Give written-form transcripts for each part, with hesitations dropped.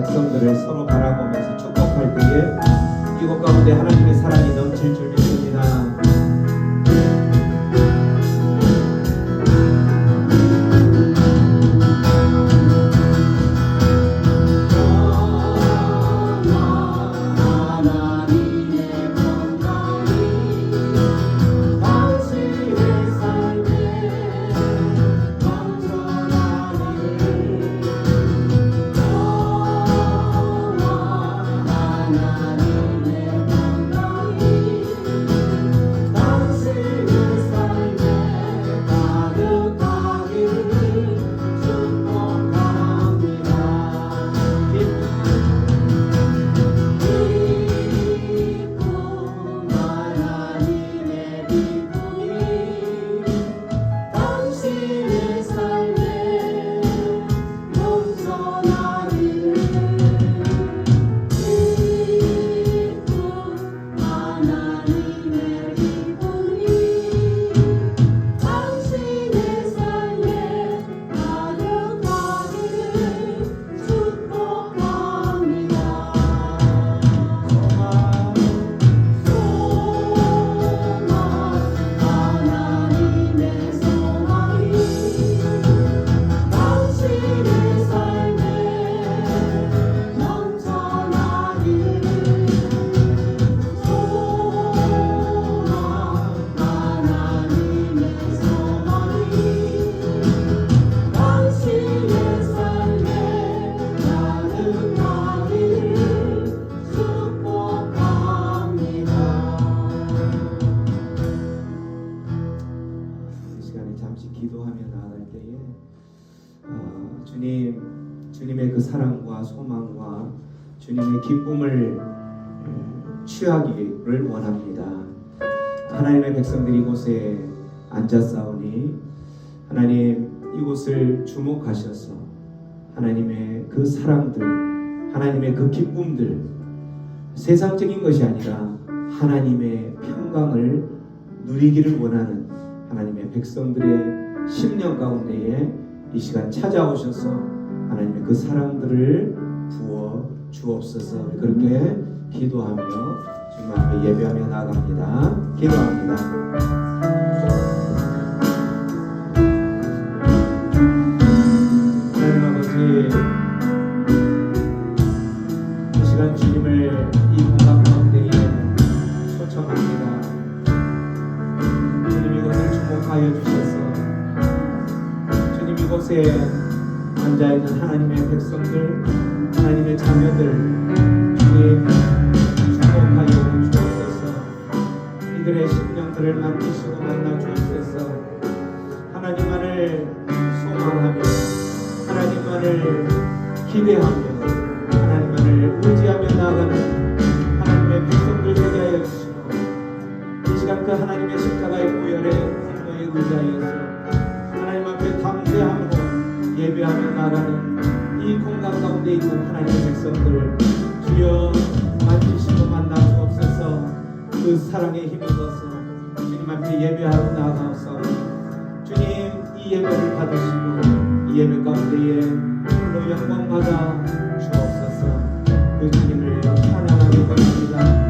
백성들을 서로 바라보면서 축복할 때에 이곳 가운데 하나님의 사랑이 넘칠 줄 믿습니다. 주님의 그 사랑과 소망과 주님의 기쁨을 취하기를 원합니다. 하나님의 백성들이 이곳에 앉았사오니 하나님 이곳을 주목하셔서 하나님의 그 사랑들, 하나님의 그 기쁨들, 세상적인 것이 아니라 하나님의 평강을 누리기를 원하는 하나님의 백성들의 심령 가운데에 이 시간 찾아오셔서 하나님의 그 사랑들을 부어 주옵소서. 그렇게 기도하며 주님 앞에 예배하며 나아갑니다. 기도합니다. 하나님 아버지, 이 시간 주님을 이 공간 가운데에 초청합니다. 주님 이것을 주목하여 주셔서 주님 이곳에 앉아있는 하나님의 백성들, 하나님의 자녀들 주님 축복하여 주옵소서. 이들의 심령들을 만지시고 만나 주옵소서. 하나님만을 소망하며 하나님만을 기대하며 하나님만을 의지하며 나아가는 하나님의 백성들 되게 하여 주시고 이 시간 그 하나님의 십자가의 보혈의 공로에 의지하여서 하나님 앞에 담대함으로 예배하며 나가는 이 공간 가운데 있는 하나님의 백성들 주여 만지시고 만나 주옵소서. 그 사랑에 힘입어서 주님 앞에 예배하러 나아가옵소서. 주님 이 예배를 받으시고 이 예배 가운데에 홀로 영광 받아 주옵소서. 그 주님을 찬양하게 원합니다.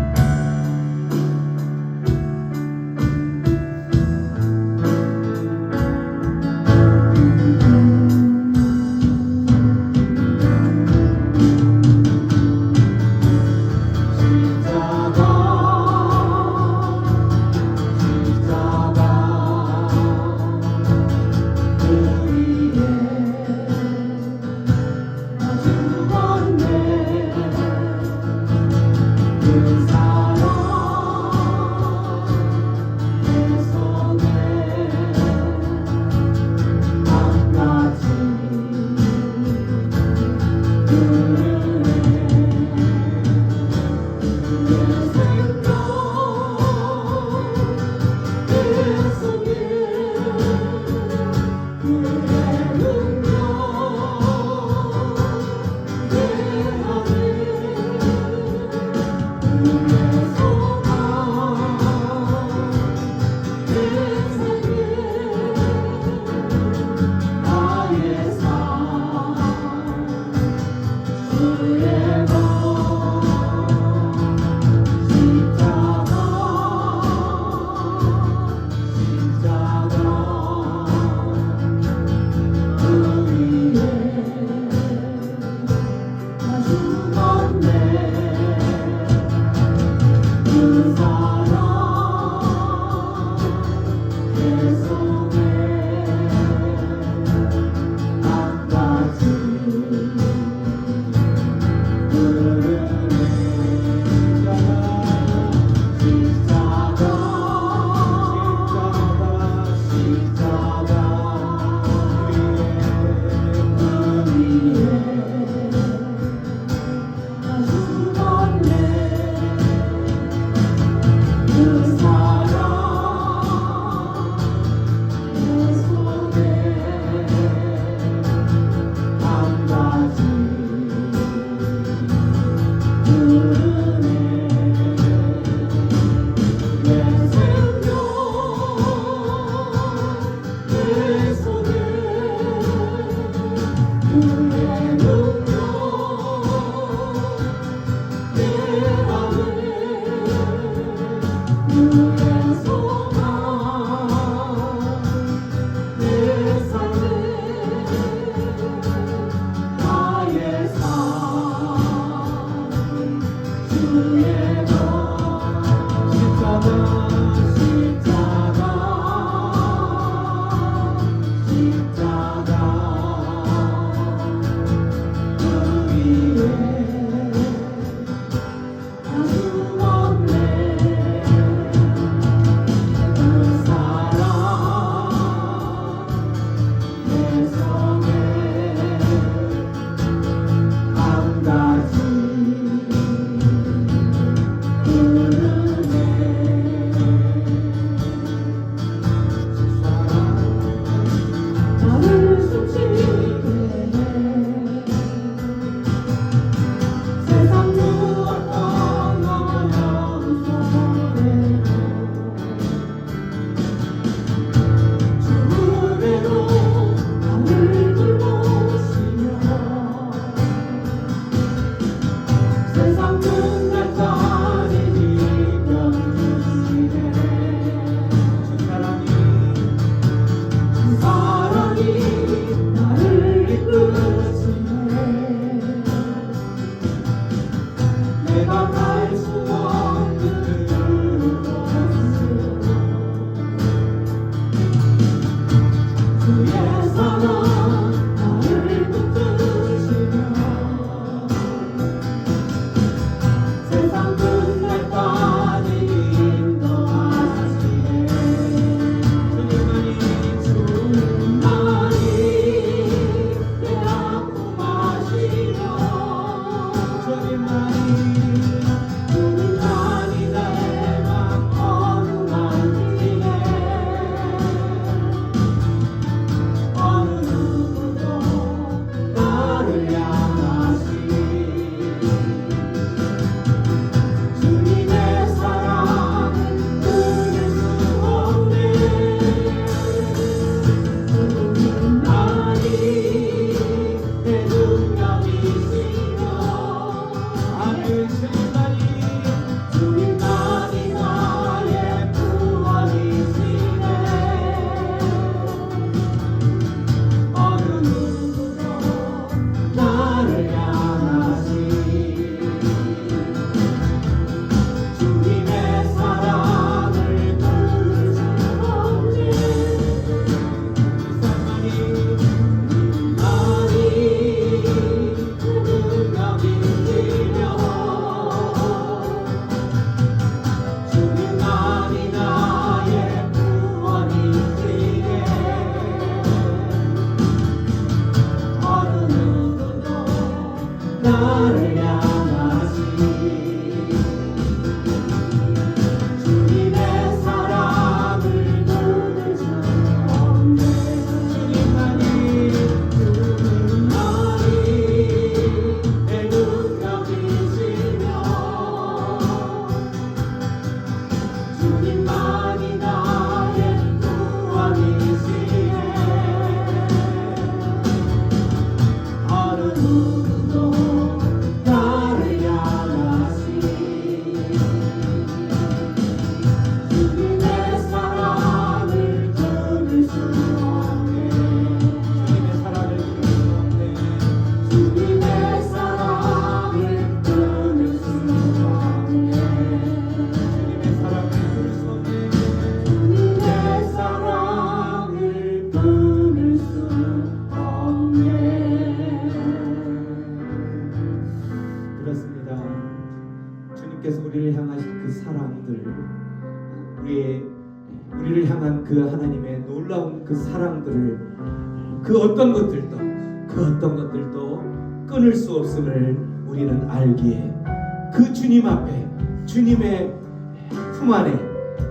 우리를 향한 그 하나님의 놀라운 그 사랑들을 그 어떤 것들도 끊을 수 없음을 우리는 알기에 그 주님 앞에 주님의 품 안에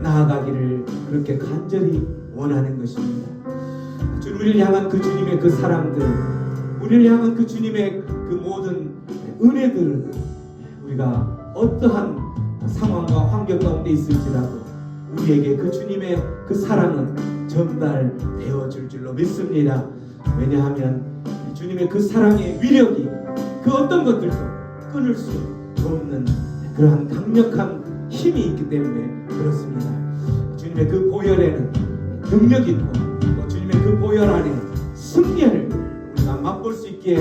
나아가기를 그렇게 간절히 원하는 것입니다. 우리를 향한 그 주님의 그 사랑들, 우리를 향한 그 주님의 그 모든 은혜들을 우리가 어떠한 상황과 환경 가운데 있을지라도 우리에게 그 주님의 그 사랑은 전달되어 줄 줄로 믿습니다. 왜냐하면 주님의 그 사랑의 위력이 그 어떤 것들도 끊을 수 없는 그러한 강력한 힘이 있기 때문에 그렇습니다. 주님의 그 보혈에는 능력이 있고 또 주님의 그 보혈 안에 승리를 우리가 맛볼 수 있기에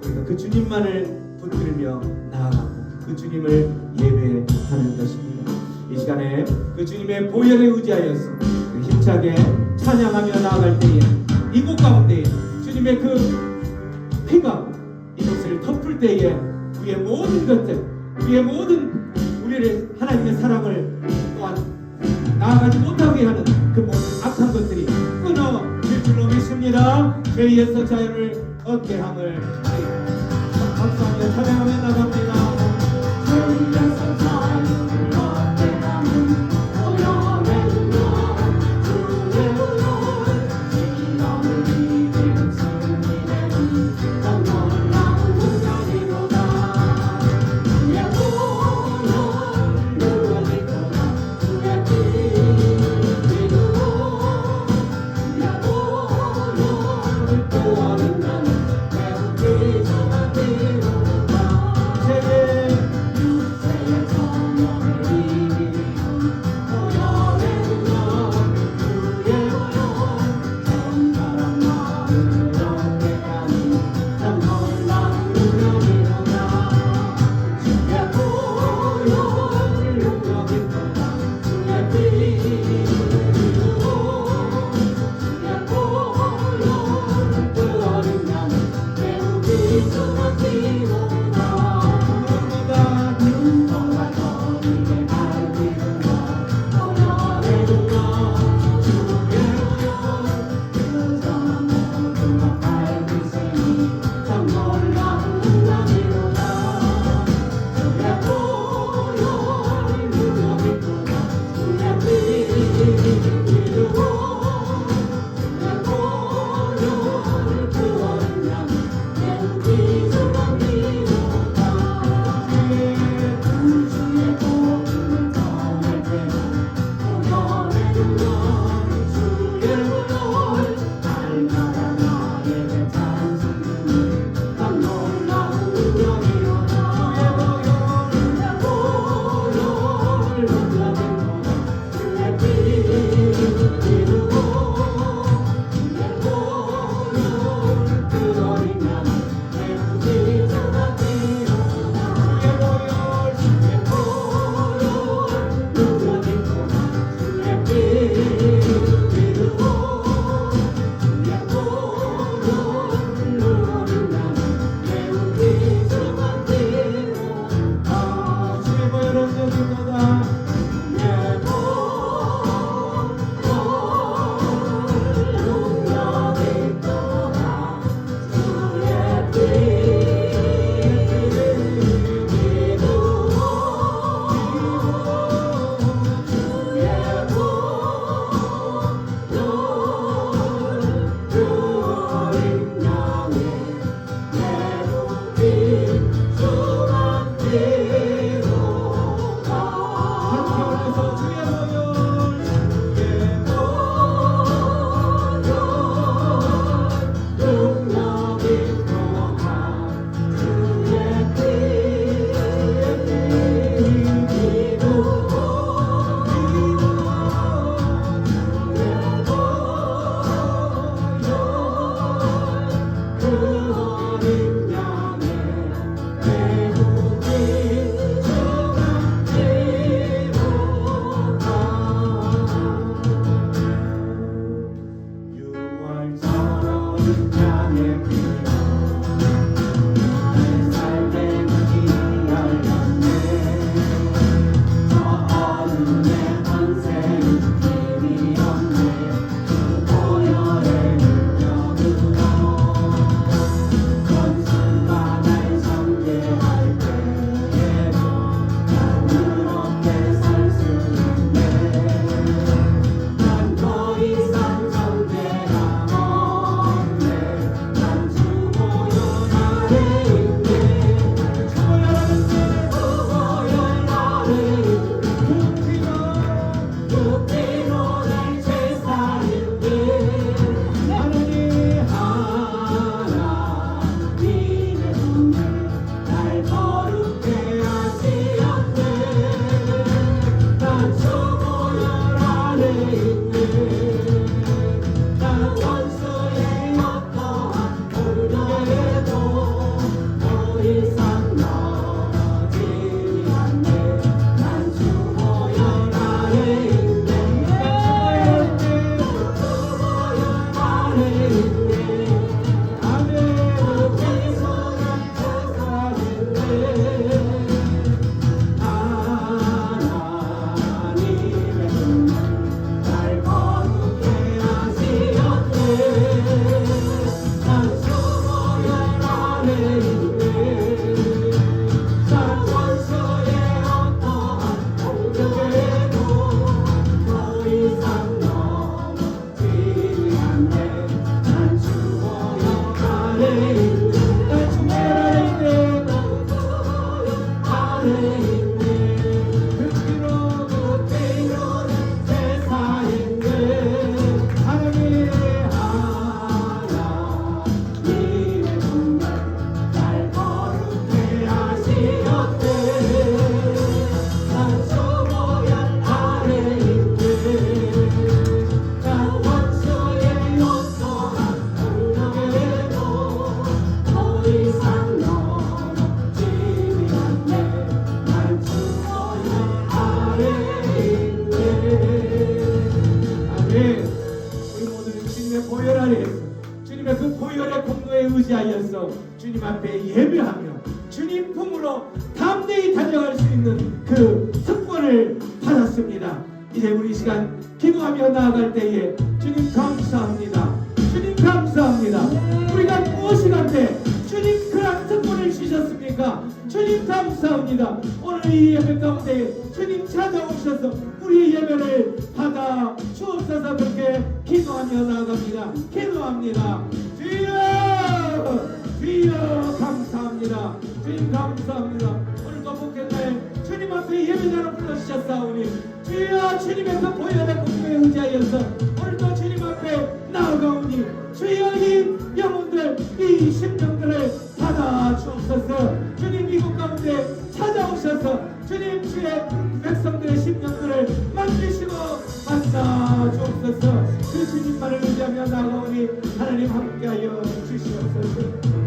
우리가 그 주님만을 붙들며 나아가고 그 주님을 예배하는 것입니다. 이 시간에 그 주님의 보혈에 의지하여서 힘차게 찬양하며 나아갈 때에 이곳 가운데 주님의 그 피가 이곳을 덮을 때에 그의 모든 것들, 그의 모든 우리를 하나님의 사랑을 또한 나아가지 못하게 하는 그 모든 악한 것들이 끊어질 줄로 믿습니다. 죄에서 자유를 얻게 함을 감사하며 찬양하며 나갑니다. 죄에서 자유를 얻게 함을 보혈의 능력 주의 보혈 지나올 이름 승리되는 더 놀라운 능력이로다. 주의 보혈 능력이 떠나 주의 피 믿음으로 주의 보혈을 구하는 나는 배우기 전한 이로다. 믿음으로 담대히 달려갈 수 있는 그 특권을 받았습니다. 이제 우리 시간 기도하며 나아갈 때에 주님 감사합니다. 주님 감사합니다. 우리가 무엇이 간데 주님 그런 특권을 주셨습니까? 주님 감사합니다. 오늘 이 예배 가운데 주님 찾아오셔서 우리의 예배를 받아 주옵소서. 그렇게 기도하며 나아갑니다. 기도합니다. 주여 주여 감사합니다. 주님 감사합니다. 오늘도 복된 날 주님 앞에 예배자로 불러주셨사오니 주여 주님의 그 보혈의 공로에 의지하여서 오늘도 주님 앞에 나아가오니 주여 이 영혼들 이 심령들을 받아 주옵소서. 주님 이곳 가운데 찾아오셔서 주님 주의 백성들의 심령들을 만드시고 만나 주옵소서. 그 주님만을 의지하며 나아가오니 하나님 함께하여 주시옵소서.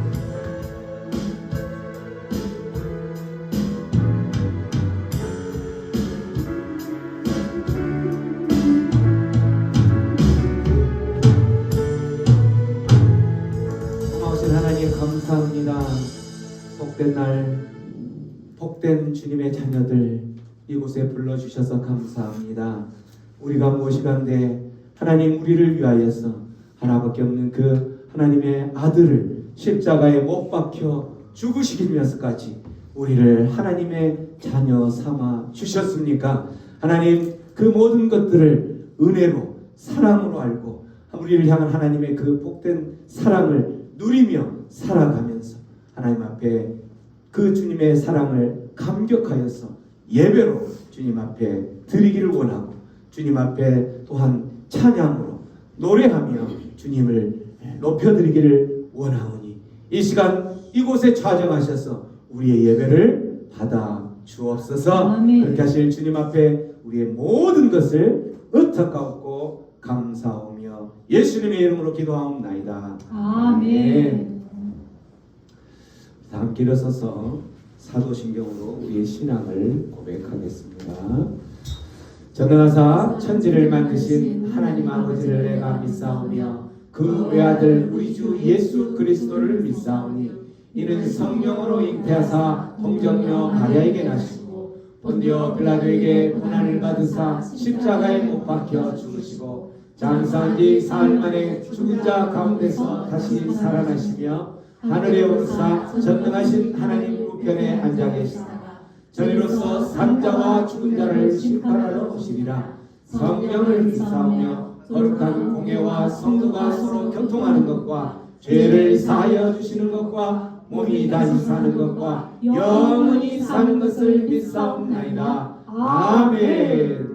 하나님 감사합니다. 복된 날 복된 주님의 자녀들 이곳에 불러주셔서 감사합니다. 우리가 무엇이간데 하나님 우리를 위하여서 하나밖에 없는 그 하나님의 아들을 십자가에 못 박혀 죽으시기면서까지 우리를 하나님의 자녀 삼아 주셨습니까? 하나님 그 모든 것들을 은혜로 사랑으로 알고 우리를 향한 하나님의 그 복된 사랑을 누리며 살아가면서 하나님 앞에 그 주님의 사랑을 감격하여서 예배로 주님 앞에 드리기를 원하고 주님 앞에 또한 찬양으로 노래하며 주님을 높여드리기를 원하오니 이 시간 이곳에 좌정하셔서 우리의 예배를 받아 주옵소서. 아멘. 그렇게 하실 주님 앞에 우리의 모든 것을 의탁하옵고 감사하오며 예수님의 이름으로 기도하옵나이다. 아멘. 다 함께 일어서서 사도신경으로 우리의 신앙을 고백하겠습니다. 전능하사 천지를 만드신 하나님 아버지를 내가 믿사오며 그 외아들 우리 주 예수 그리스도를 믿사오니 이는 성령으로 잉태하사 동정녀 마리아에게 나시고 본디오 빌라도에게 고난을 받으사 십자가에 못 박혀 죽으시고 장사한 지 사흘 만에 죽은 자 가운데서 다시 살아나시며 하늘에 오르사 전능하신 하나님 우편에 앉아 계시다가 저희로서 산자와 죽은 자를 심판하러 오시리라. 성령을 믿사오며 거룩한 공예와 성도가 서로 교통하는 것과 죄를 사하여 주시는 것과 몸이 다시 사는 것과 영원히 사는 것을 믿사옵나이다. 아멘.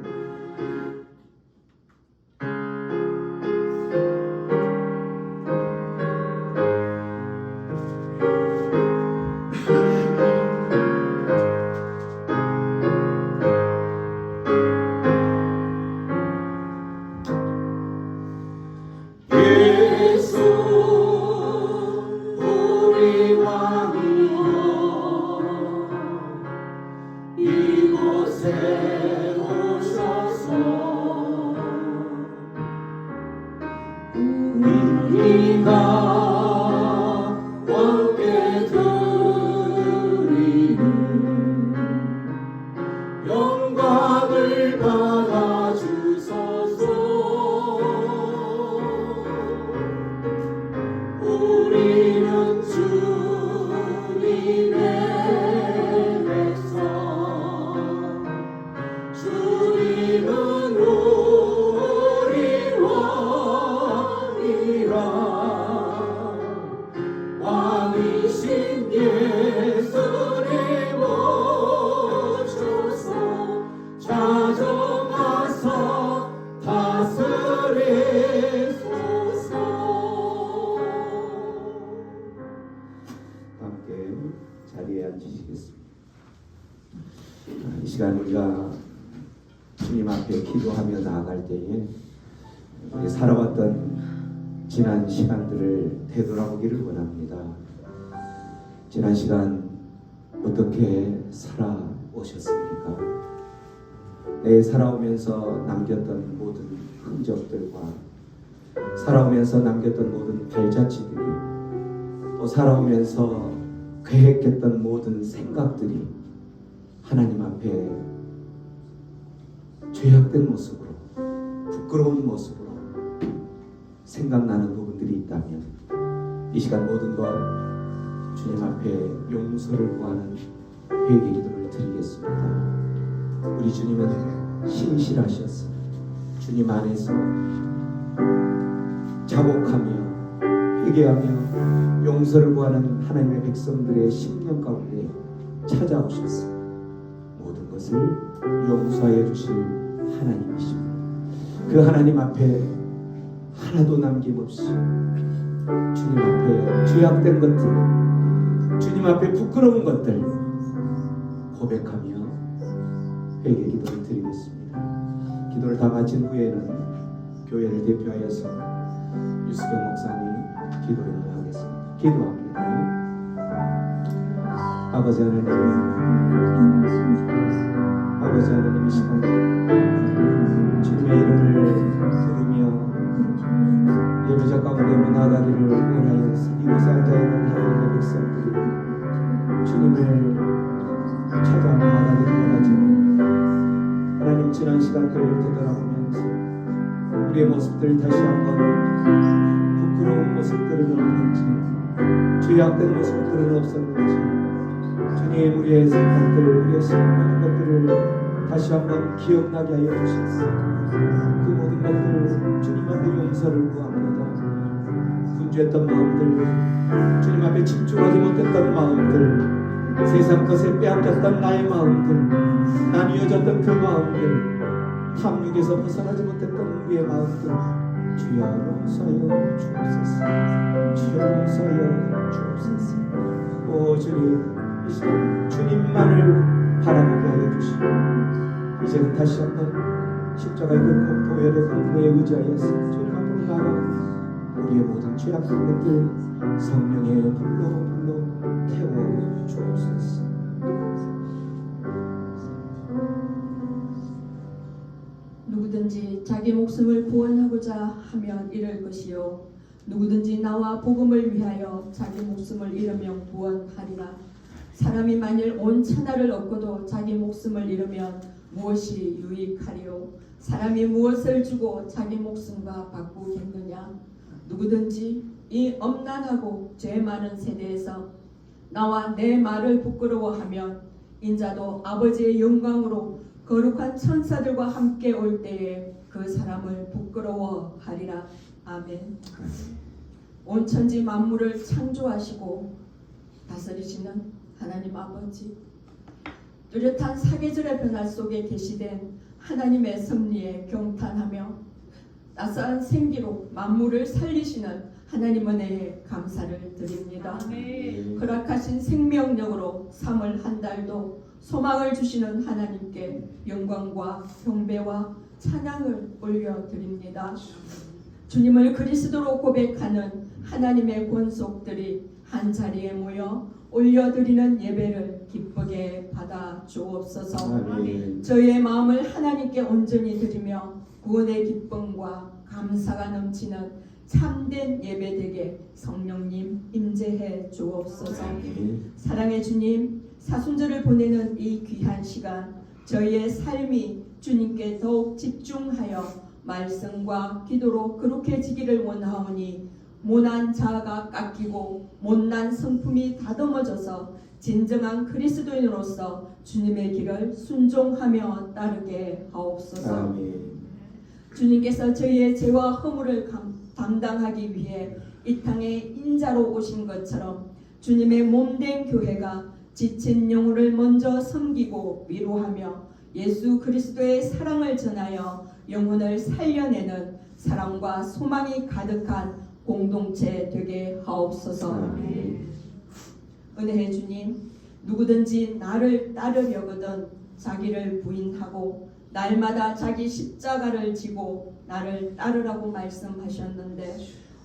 이 시간 우리가 주님 앞에 기도하며 나아갈 때에 우리 살아왔던 지난 시간들을 되돌아보기를 원합니다. 지난 시간 어떻게 살아오셨습니까? 내 살아오면서 남겼던 모든 흔적들과 살아오면서 남겼던 모든 발자취들이 또 살아오면서 계획했던 모든 생각들이 하나님 앞에 죄악된 모습으로, 부끄러운 모습으로 생각나는 부분들이 있다면 이 시간 모든 것 주님 앞에 용서를 구하는 회개 기도를 드리겠습니다. 우리 주님은 신실하셔서 주님 안에서 자복하며 회개하며 용서를 구하는 하나님의 백성들의 심령 가운데 찾아오셔서 모든 것을 용서하여 주실 하나님이십니다. 그 하나님 앞에 하나도 남김없이 주님 앞에 죄악된 것들, 주님 앞에 부끄러운 것들 고백하며 회개 기도를 드리겠습니다. 기도를 다 마친 후에는 교회를 대표하여서 유수경 목사님 기도 인도하겠습니다. 기도합니다. 아버지 하나님, 아버지 하나님, 이 시간 주님의 이름을 부르며 예배자 가운데 나아가기를 원하여서 이곳에 앉아있는 하나님의 백성들이 주님을 찾아 나아가기를 원하지만 하나님, 지난 시간들을 되돌아보면서 우리의 모습들 다시 한번 부끄러운 모습들은 없는지, 죄악된 모습들은 없었는지 주님, 우리의 생각들, 우리의 모든 것들을 다시 한번 기억나게 하여 주시옵소서. 그 모든 것들 주님 앞에 용서를 구합니다. 분주했던 마음들, 주님 앞에 집중하지 못했던 마음들, 세상 것에 빼앗겼던 나의 마음들, 나뉘어졌던 그 마음들, 탐욕에서 벗어나지 못했던 우리의 마음들, 주여 용서하여 주옵소서. 주여 용서하여 주옵소서. 오 주님, 이 시간 주님만을 바라보게 하여 주시고 이제는 다시 한번 십자가의 그 공포의 공포에 의지하여서 주님 앞으로 나아가 우리의 모든 죄악된 것들 성령의 불로 태워 주옵소서. 누구든지 자기 목숨을 구원하고자 하면 잃을 것이요 누구든지 나와 복음을 위하여 자기 목숨을 잃으면 구원하리라. 사람이 만일 온 천하를 얻고도 자기 목숨을 잃으면 무엇이 유익하리요? 사람이 무엇을 주고 자기 목숨과 바꾸겠느냐? 누구든지 이 엄난하고 죄 많은 세대에서 나와 내 말을 부끄러워하면 인자도 아버지의 영광으로 거룩한 천사들과 함께 올 때에 그 사람을 부끄러워하리라. 아멘. 온 천지 만물을 창조하시고 다스리시는 하나님 아버지, 뚜렷한 사계절의 변화 속에 계시된 하나님의 섭리에 경탄하며 따스한 생기로 만물을 살리시는 하나님 은혜에 감사를 드립니다. 아멘. 허락하신 생명력으로 3월 한 달도 소망을 주시는 하나님께 영광과 경배와 찬양을 올려드립니다. 주님을 그리스도로 고백하는 하나님의 권속들이 한자리에 모여 올려드리는 예배를 기쁘게 받아 주옵소서. 아멘. 저희의 마음을 하나님께 온전히 드리며 구원의 기쁨과 감사가 넘치는 참된 예배되게 성령님 임재해 주옵소서. 아멘. 사랑의 주님, 사순절을 보내는 이 귀한 시간 저희의 삶이 주님께 더욱 집중하여 말씀과 기도로 거룩해지기를 원하오니 모난 자아가 깎이고 못난 성품이 다듬어져서 진정한 그리스도인으로서 주님의 길을 순종하며 따르게 하옵소서. 아멘. 주님께서 저희의 죄와 허물을 담당하기 위해 이 땅에 인자로 오신 것처럼 주님의 몸된 교회가 지친 영혼을 먼저 섬기고 위로하며 예수 그리스도의 사랑을 전하여 영혼을 살려내는 사랑과 소망이 가득한 공동체 되게 하옵소서. 아멘. 은혜의 주님, 누구든지 나를 따르려거든 자기를 부인하고 날마다 자기 십자가를 지고 나를 따르라고 말씀하셨는데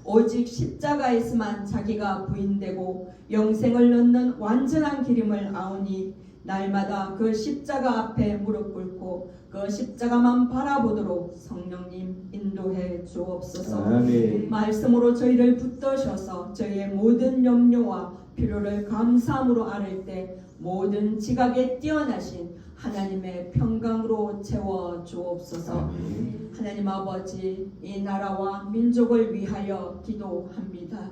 오직 십자가에서만 자기가 부인되고 영생을 얻는 완전한 기림을 아오니 날마다 그 십자가 앞에 무릎 꿇고 그 십자가만 바라보도록 성령님 인도해 주옵소서. 아멘. 말씀으로 저희를 붙드셔서 저희의 모든 염려와 필요를 감사함으로 아뢰 때 모든 지각에 뛰어나신 하나님의 평강으로 채워 주옵소서. 아멘. 하나님 아버지, 이 나라와 민족을 위하여 기도합니다.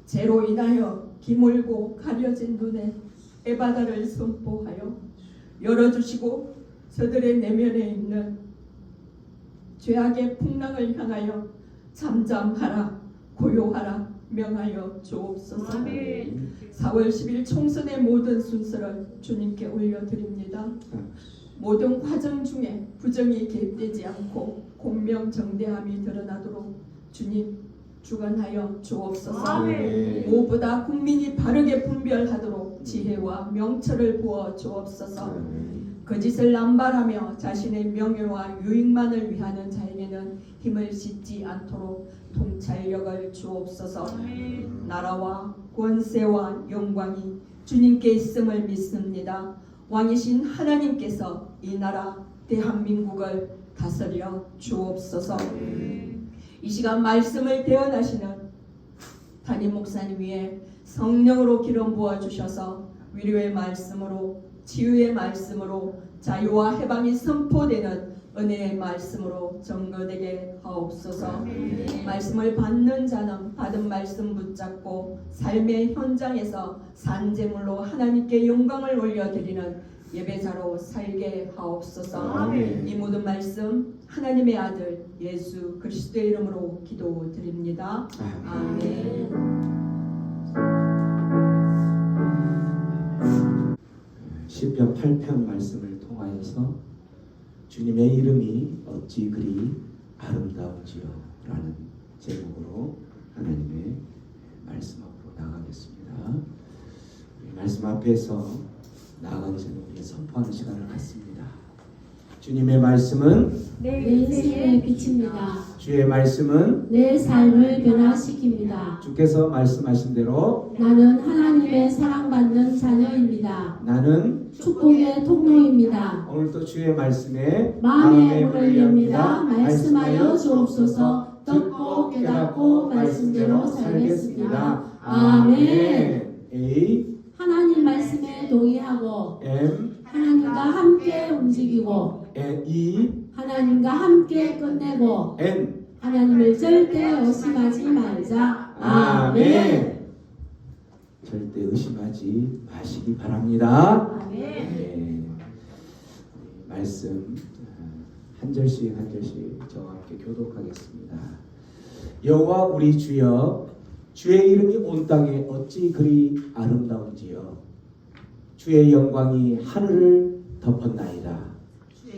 죄로 인하여 기물고 가려진 눈에 에바다를 선포하여 열어주시고 저들의 내면에 있는 죄악의 풍랑을 향하여 잠잠하라, 고요하라 명하여 주옵소서. 아멘. 4월 10일 총선의 모든 순서를 주님께 올려드립니다. 모든 과정 중에 부정이 개입되지 않고 공명정대함이 드러나도록 주님 주관하여 주옵소서. 아멘. 무엇보다 국민이 바르게 분별하도록 지혜와 명철을 부어 주옵소서. 아멘. 거짓을 남발하며 자신의 명예와 유익만을 위하는 자에게는 힘을 싣지 않도록 통찰력을 주옵소서. 나라와 권세와 영광이 주님께 있음을 믿습니다. 왕이신 하나님께서 이 나라 대한민국을 다스려 주옵소서. 이 시간 말씀을 대언하시는 담임 목사님 위에 성령으로 기름 부어 주셔서 위로의 말씀으로, 치유의 말씀으로, 자유와 해방이 선포되는 은혜의 말씀으로 증거되게 하옵소서. 말씀을 받는 자는 받은 말씀 붙잡고 삶의 현장에서 산제물로 하나님께 영광을 올려드리는 예배자로 살게 하옵소서. 아멘. 이 모든 말씀 하나님의 아들 예수 그리스도의 이름으로 기도드립니다. 아멘. 시편 8편 말씀을 통하여서 주님의 이름이 어찌 그리 아름다운지요 라는 제목으로 하나님의 말씀 앞으로 나가겠습니다. 우리 말씀 앞에서 나아가기 전에 우리 선포하는 시간을 갖습니다. 주님의 말씀은 내 생의 빛입니다. 주의 말씀은 내 삶을 변화시킵니다. 주께서 말씀하신 대로 나는 하나님의 사랑받는 자녀입니다. 나는 축복의 통로입니다. 오늘도 주의 말씀에 마음의 문을 엽니다. 말씀하여 주옵소서. 듣고 깨닫고 말씀대로 살겠습니다. 아멘. A 하나님 말씀에 동의하고 M 하나님과 함께 움직이고 E 하나님과 함께 끝내고 N 하나님을 절대 의심하지 말자. 아멘. 절대 의심하지 마시기 바랍니다. 아멘. 네. 말씀 한 절씩 한 절씩 저와 함께 교독하겠습니다. 여호와 우리 주여, 주의 이름이 온 땅에 어찌 그리 아름다운지요. 주의 영광이 하늘을 덮었나이다.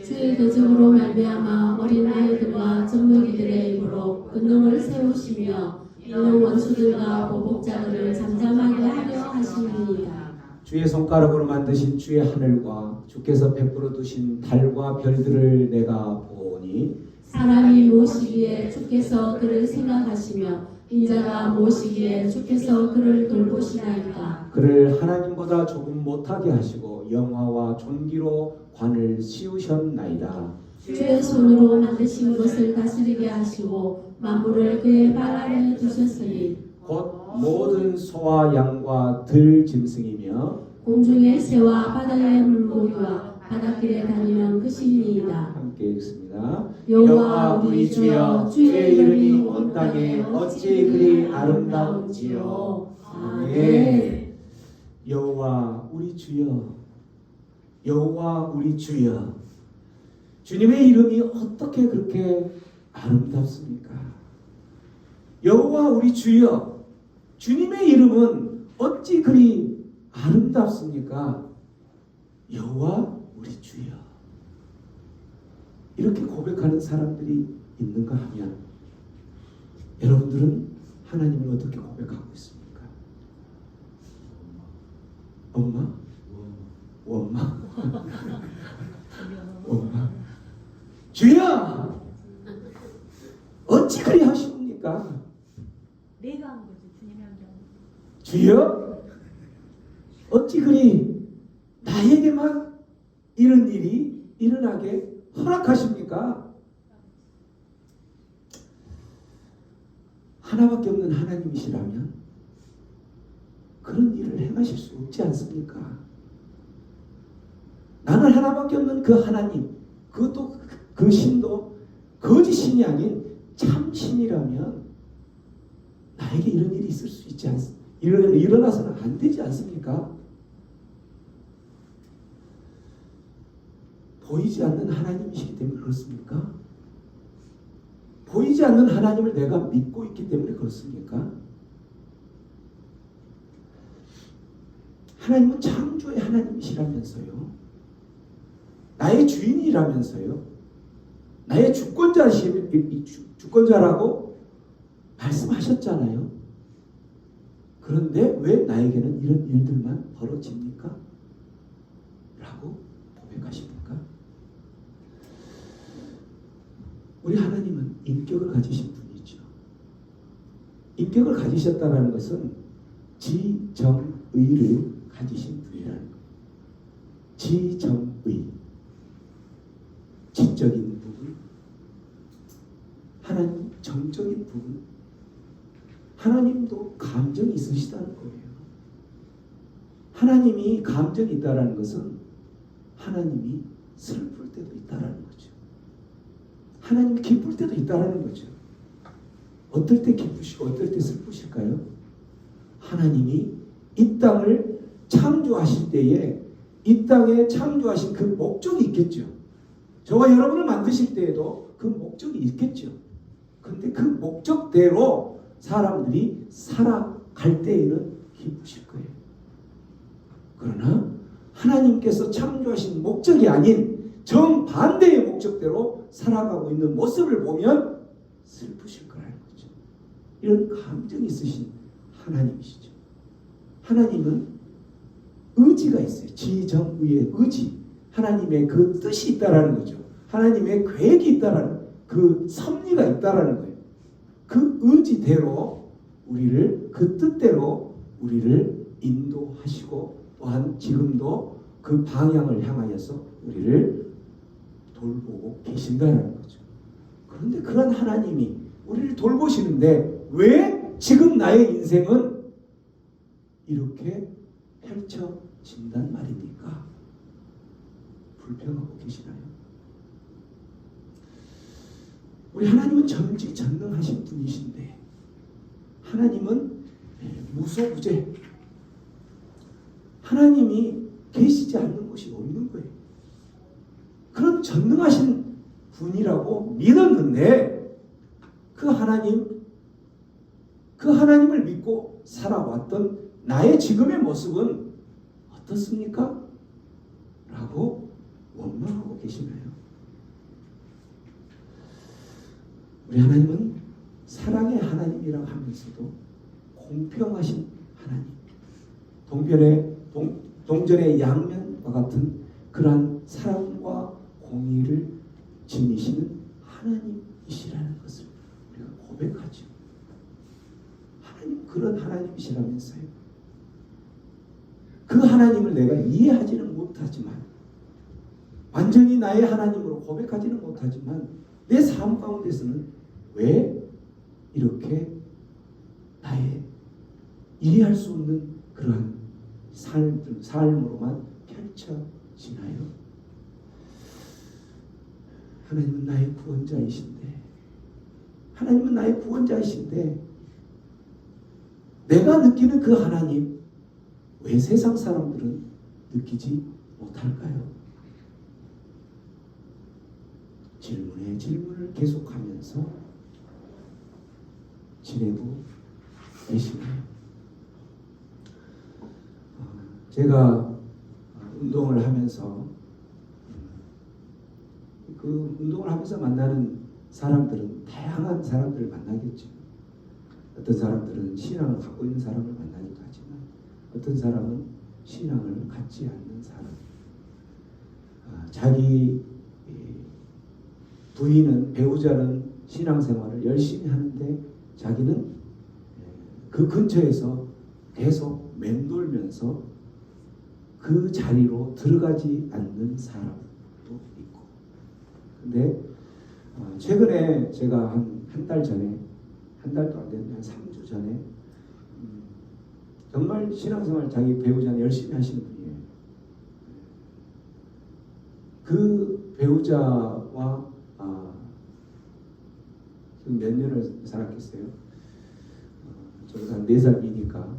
주의 대적으로 말미암아 어린 아이들과 젖먹이들의 입으로 근동을 세우시며 이는 원수들과 보복자들을 잠잠하게 하려 하심이니이다. 주의 손가락으로 만드신 주의 하늘과 주께서 베풀어 두신 달과 별들을 내가 보니 사람이 모시기에 주께서 그를 생각하시며 인자가 모시기에 주께서 그를 돌보시나이다. 그를 하나님보다 조금 못하게 하시고 영화와 존귀로 관을 씌우셨나이다. 주의 손으로 만드신 것을 다스리게 하시고 만물을 그의 발 아래 두셨으니 곧 모든 소와 양과 들 짐승이며 공중의 새와 바다의 물고기와 바닷길에 다니는 그 신이이다. 함께 읽습니다. 여호와 우리 주여, 주의 이름이 온 땅에 어찌 그리 아름다운지요. 아멘. 여호와 우리 주여, 여호와 우리 주여, 주님의 이름이 어떻게 그렇게 아름답습니까? 여호와 우리 주여, 주님의 이름은 어찌 그리 아름답습니까? 여호와 우리 주여. 이렇게 고백하는 사람들이 있는가 하면 여러분들은 하나님을 어떻게 고백하고 있습니까? 엄마? 엄마? 엄마? 주여! 어찌 그리 하십니까? 내가 한 거지 주님이 한 게 아니고. 주여? 어찌 그리 나에게만 이런 일이 일어나게 허락하십니까? 하나밖에 없는 하나님이시라면 그런 일을 행하실 수 없지 않습니까? 나는 하나밖에 없는 그 하나님, 그것도 그 신도 거짓 신이 아닌 참 신이라면 나에게 이런 일이 있을 수 있지 않습니까? 일어나서는 안 되지 않습니까? 보이지 않는 하나님이시기 때문에 그렇습니까? 보이지 않는 하나님을 내가 믿고 있기 때문에 그렇습니까? 하나님은 창조의 하나님이시라면서요. 나의 주인이라면서요. 나의 주권자라고 말씀하셨잖아요. 그런데 왜 나에게는 이런 일들만 벌어집니까? 라고 고백하십니까? 우리 하나님은 인격을 가지신 분이죠. 인격을 가지셨다는 것은 지정의를 가지신 분이라는 거예요. 지정의, 지적인 부분, 하나님 정적인 부분, 하나님도 감정이 있으시다는 거예요. 하나님이 감정이 있다는 것은 하나님이 슬플 때도 있다는 거죠. 하나님이 기쁠 때도 있다는 거죠. 어떨 때 기쁘시고 어떨 때 슬프실까요? 하나님이 이 땅을 창조하실 때에 이 땅에 창조하신 그 목적이 있겠죠. 저와 여러분을 만드실 때에도 그 목적이 있겠죠. 그런데 그 목적대로 사람들이 살아갈 때에는 기쁘실 거예요. 그러나 하나님께서 창조하신 목적이 아닌 정반대의 목적대로 살아가고 있는 모습을 보면 슬프실 거라는 거죠. 이런 감정이 있으신 하나님이시죠. 하나님은 의지가 있어요. 지정의의 의지. 하나님의 그 뜻이 있다라는 거죠. 하나님의 계획이 있다라는, 그 섭리가 있다라는 거예요. 그 의지대로 우리를, 그 뜻대로 우리를 인도하시고 또한 지금도 그 방향을 향하여서 우리를 돌보고 계신다는 거죠. 그런데 그런 하나님이 우리를 돌보시는데 왜 지금 나의 인생은 이렇게 펼쳐진단 말입니까? 불평하고 계시나요? 우리 하나님은 전지전능하신 분이신데 하나님은 무소부재, 하나님이 계시지 않는 곳이 없는 거예요. 그런 전능하신 분이라고 믿었는데 그 하나님을 믿고 살아왔던 나의 지금의 모습은 어떻습니까? 라고 원망하고 계시나요? 우리 하나님은 사랑의 하나님이라고 하면서도 공평하신 하나님, 동전의 양면과 같은 그러한 사랑과 공의를 지니시는 하나님이시라는 것을 우리가 고백하죠. 하나님 그런 하나님이시라면서요. 그 하나님을 내가 이해하지는 못하지만, 완전히 나의 하나님으로 고백하지는 못하지만 내 삶 가운데서는 왜 이렇게 나의 이해할 수 없는 그러한 삶으로만 펼쳐지나요? 하나님은 나의 구원자이신데 내가 느끼는 그 하나님 왜 세상 사람들은 느끼지 못할까요? 질문에 질문을 계속하면서 지내고 계시나요? 제가 운동을 하면서 그 운동을 하면서 만나는 사람들은 다양한 사람들을 만나겠죠. 어떤 사람들은 신앙을 갖고 있는 사람을 만나기도 하지만 어떤 사람은 신앙을 갖지 않는 사람, 자기 부인은, 배우자는 신앙생활을 열심히 하는데 자기는 그 근처에서 계속 맴돌면서 그 자리로 들어가지 않는 사람도 있고. 근데 최근에 제가 한 달 전에, 한 달도 안 됐는데 한 3주 전에 정말 신앙생활 자기 배우자는 열심히 하시는 분이에요. 그 배우자와 지금 몇 년을 살았겠어요? 저보다 한 4살 위니까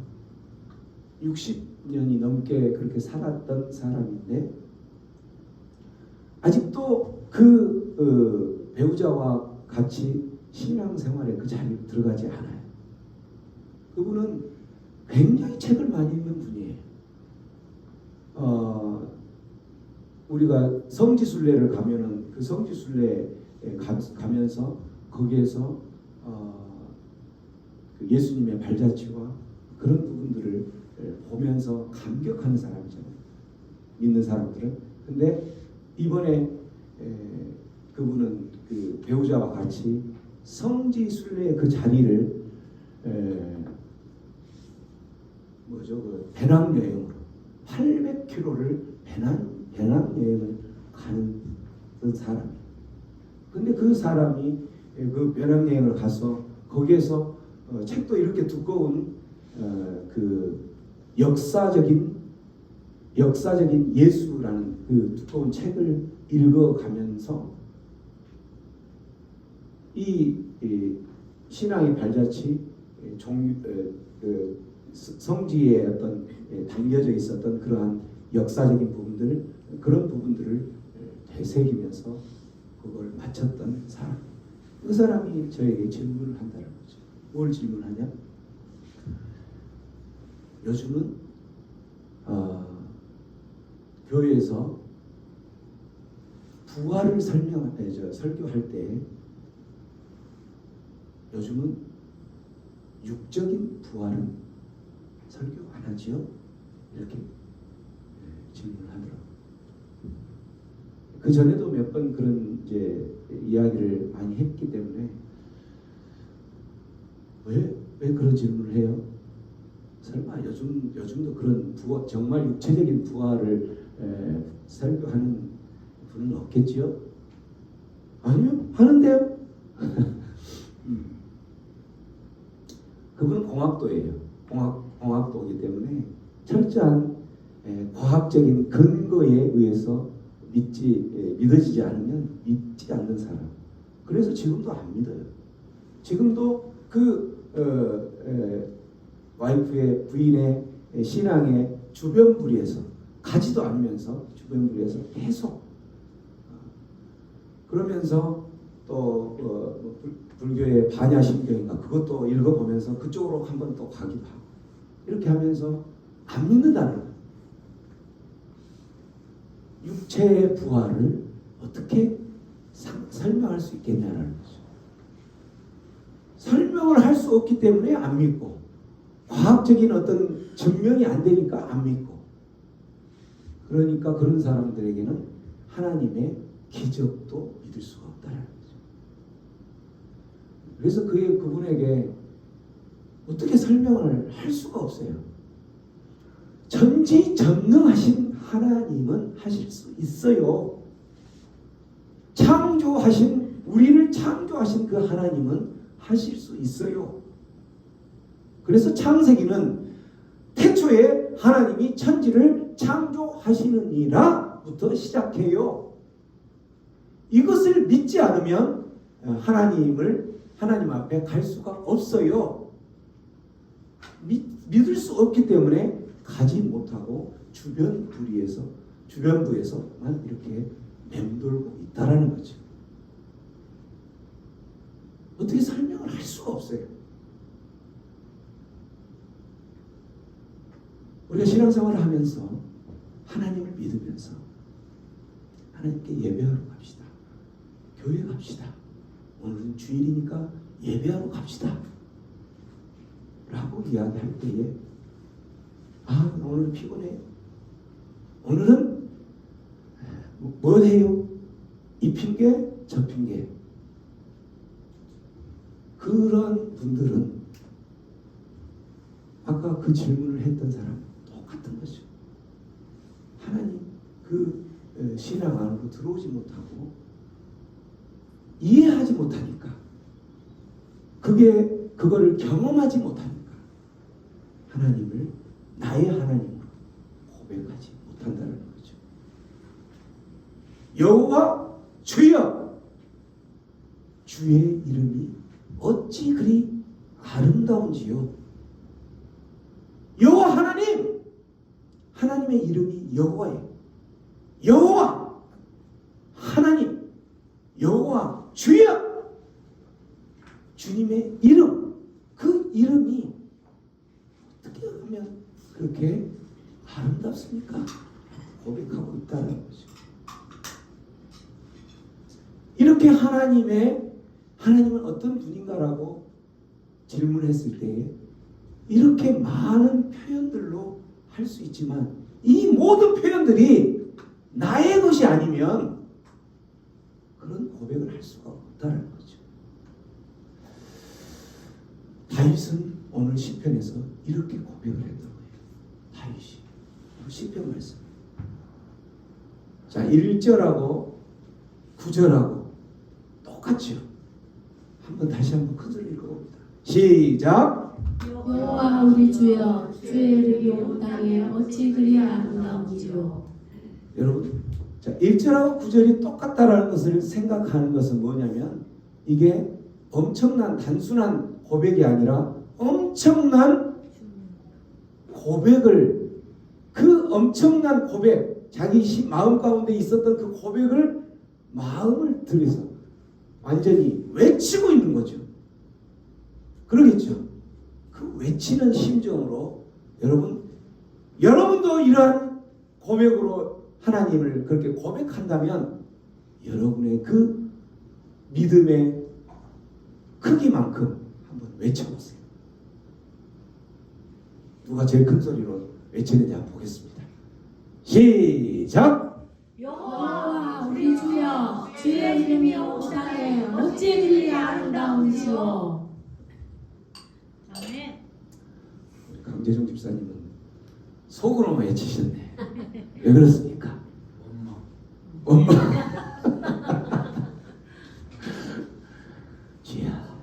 60년이 넘게 그렇게 살았던 사람인데 아직도 그 배우자와 같이 신앙생활에 그 자리에 들어가지 않아요. 그분은 굉장히 책을 많이 읽는 분이에요. 우리가 성지순례를 가면은 그 성지순례에 가면서 거기에서 그 예수님의 발자취와 그런 부분들을 보면서 감격하는 사람이잖아요. 믿는 사람들은. 근데 이번에 그분은 그 배우자와 같이 성지순례의 그 자리를 그 배낭여행으로 800km를 배낭여행을 가는 사람. 근데 그 사람이 그 배낭여행을 가서 거기에서 책도 이렇게 두꺼운 그 역사적인 예수라는 그 두꺼운 책을 읽어가면서 이 신앙의 발자취 성지에 어떤 담겨져 있었던 그러한 역사적인 부분들, 그런 부분들을 되새기면서 그걸 마쳤던 사람. 그 사람이 저에게 질문을 한다는 거죠. 뭘 질문하냐? 요즘은 교회에서 부활을 설교할 때 요즘은 육적인 부활은 설교 안 하지요? 이렇게 질문을 하더라고요. 그 전에도 몇 번 그런 이제 이야기를 많이 했기 때문에 왜 그런 질문을 해요? 설마 요즘도 그런 부활, 정말 육체적인 부활을 설교하는 분은 없겠지요? 아니요, 하는데요. 그분은 공학도예요. 공학도이기 때문에 철저한 과학적인 근거에 의해서 믿어지지 않으면 믿지 않는 사람. 그래서 지금도 안 믿어요. 지금도 그 와이프의 부인의 신앙의 주변부리에서 가지도 않으면서 주변부리에서 계속 그러면서 또 불교의 반야심경인가 그것도 읽어보면서 그쪽으로 한번 또 가기도 하고 이렇게 하면서 안 믿는다는 거예요. 육체의 부활을 어떻게 설명할 수 있겠냐라는 거죠. 설명을 할 수 없기 때문에 안 믿고 과학적인 어떤 증명이 안 되니까 안 믿고 그러니까 그런 사람들에게는 하나님의 기적도 믿을 수가 없다는 거죠. 그래서 그분에게 어떻게 설명을 할 수가 없어요. 전지전능하신 하나님은 하실 수 있어요. 우리를 창조하신 그 하나님은 하실 수 있어요. 그래서 창세기는 태초에 하나님이 천지를 창조하시느니라부터 시작해요. 이것을 믿지 않으면 하나님 앞에 갈 수가 없어요. 믿을 수 없기 때문에 가지 못하고 주변부에서만 이렇게 맴돌고 있다라는 거죠. 어떻게 설명을 할 수가 없어요. 우리가 신앙생활을 하면서 하나님을 믿으면서 하나님께 예배하러 갑시다. 교회 갑시다. 오늘은 주일이니까 예배하러 갑시다. 라고 이야기할 때에 오늘은 피곤해요. 오늘은 뭘 해요? 이 핑계 저 핑계. 그런 분들은 아까 그 질문을 했던 사람 똑같은 거죠. 하나님 그 신앙 안으로 들어오지 못하고 이해하지 못하니까 그거를 경험하지 못하니까 하나님을 나의 하나님으로 고백하지 못한다는 거죠. 여호와 주여, 주의 이름이 어찌 그리 아름다운지요. 여호와 하나님, 하나님의 이름이 여호와예요. 여호와 하나님, 여호와 주여, 주님의 이름, 그 이름이 어떻게 하면 그렇게 아름답습니까? 고백하고 있다는 거죠. 이렇게 하나님은 어떤 분인가라고 질문했을 때 이렇게 많은 표현들로 할 수 있지만 이 모든 표현들이 나의 것이 아니면 그런 고백을 할 수가 없다는 거죠. 다윗은 오늘 시편에서 이렇게 고백을 했던 거예요. 다윗이 시편 말씀. 자, 1절하고 9절하고 똑같죠. 다시 한번 큰 소리 읽어봅니다. 시작. 여호와 우리 주여, 주의 이름이 온 땅에 어찌 그리 아름다운지요. 여러분, 자, 1절하고 9절이 똑같다라는 것을 생각하는 것은 뭐냐면 이게 엄청난 단순한 고백이 아니라 엄청난 고백을, 그 엄청난 고백, 자기 마음 가운데 있었던 그 고백을 마음을 들여서 완전히 외치고 있는 거죠. 그러겠죠. 그 외치는 심정으로 여러분도 이러한 고백으로 하나님을 그렇게 고백한다면 여러분의 그 믿음의 크기만큼 한번 외쳐보세요. 누가 제일 큰 소리로 외치는지 한번 보겠습니다. 시작! 여호와 우리 주여, 주의 이름이 온 땅에 어찌 그리 아름다운지요. 아멘. 우리 강재종 집사님은 속으로만 외치셨네. 왜 그렇습니까? 엄마. 주야,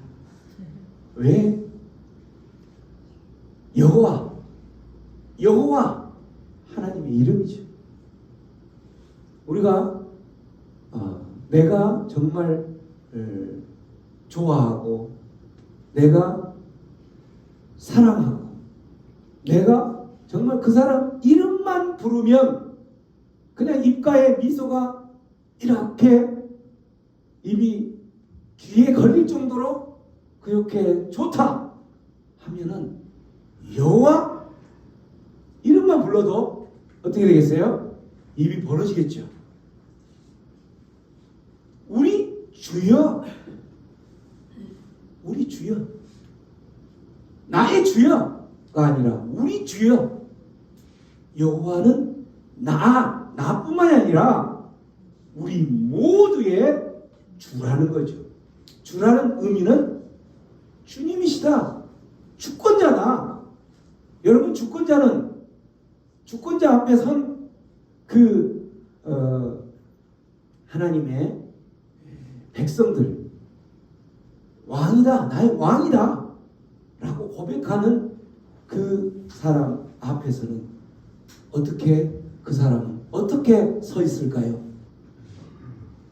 왜 여호와 하나님의 이름이죠. 우리가 내가 정말 좋아하고 내가 사랑하고 내가 정말 그 사람 이름만 부르면 그냥 입가에 미소가 이렇게 입이 귀에 걸릴 정도로 그렇게 좋다 하면은 여호와 이름만 불러도 어떻게 되겠어요? 입이 벌어지겠죠. 우리 주여, 나의 주여가 아니라 우리 주여. 여호와는 나뿐만이 아니라 우리 모두의 주라는 거죠. 주라는 의미는 주님이시다, 주권자다. 여러분, 주권자 앞에 선 하나님의 백성들, 왕이다, 나의 왕이다 라고 고백하는 그 사람 앞에서는 그 사람은 어떻게 서 있을까요?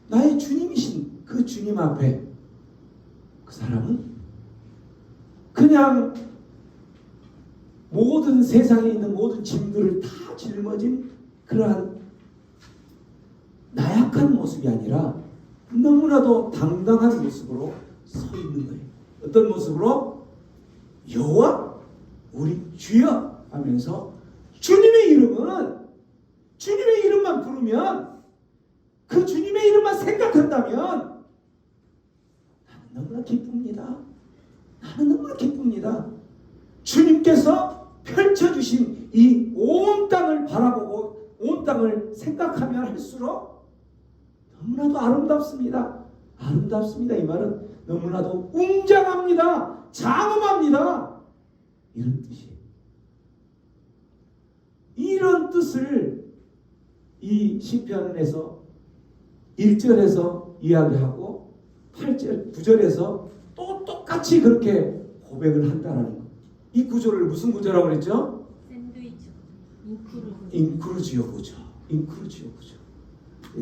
나의 주님이신 그 주님 앞에 그 사람은 그냥 모든 세상에 있는 모든 짐들을 다 짊어진 그러한 나약한 모습이 아니라 너무나도 당당한 모습으로 서 있는 거예요. 어떤 모습으로? 여호와 우리 주여 하면서 주님의 이름만 부르면, 그 주님의 이름만 생각한다면 나는 너무나 기쁩니다. 주님께서 펼쳐주신 이 온 땅을 바라보고 온 땅을 생각하면 할수록 너무나도 아름답습니다. 이 말은 너무나도 웅장합니다. 장엄합니다. 이런 뜻이에요. 이런 뜻을 이 시편에서 1절에서 이야기하고 8절, 9절에서 또 똑같이 그렇게 고백을 한다는 거. 이 구조를 무슨 구조라고 그랬죠? 인크루지오 구조.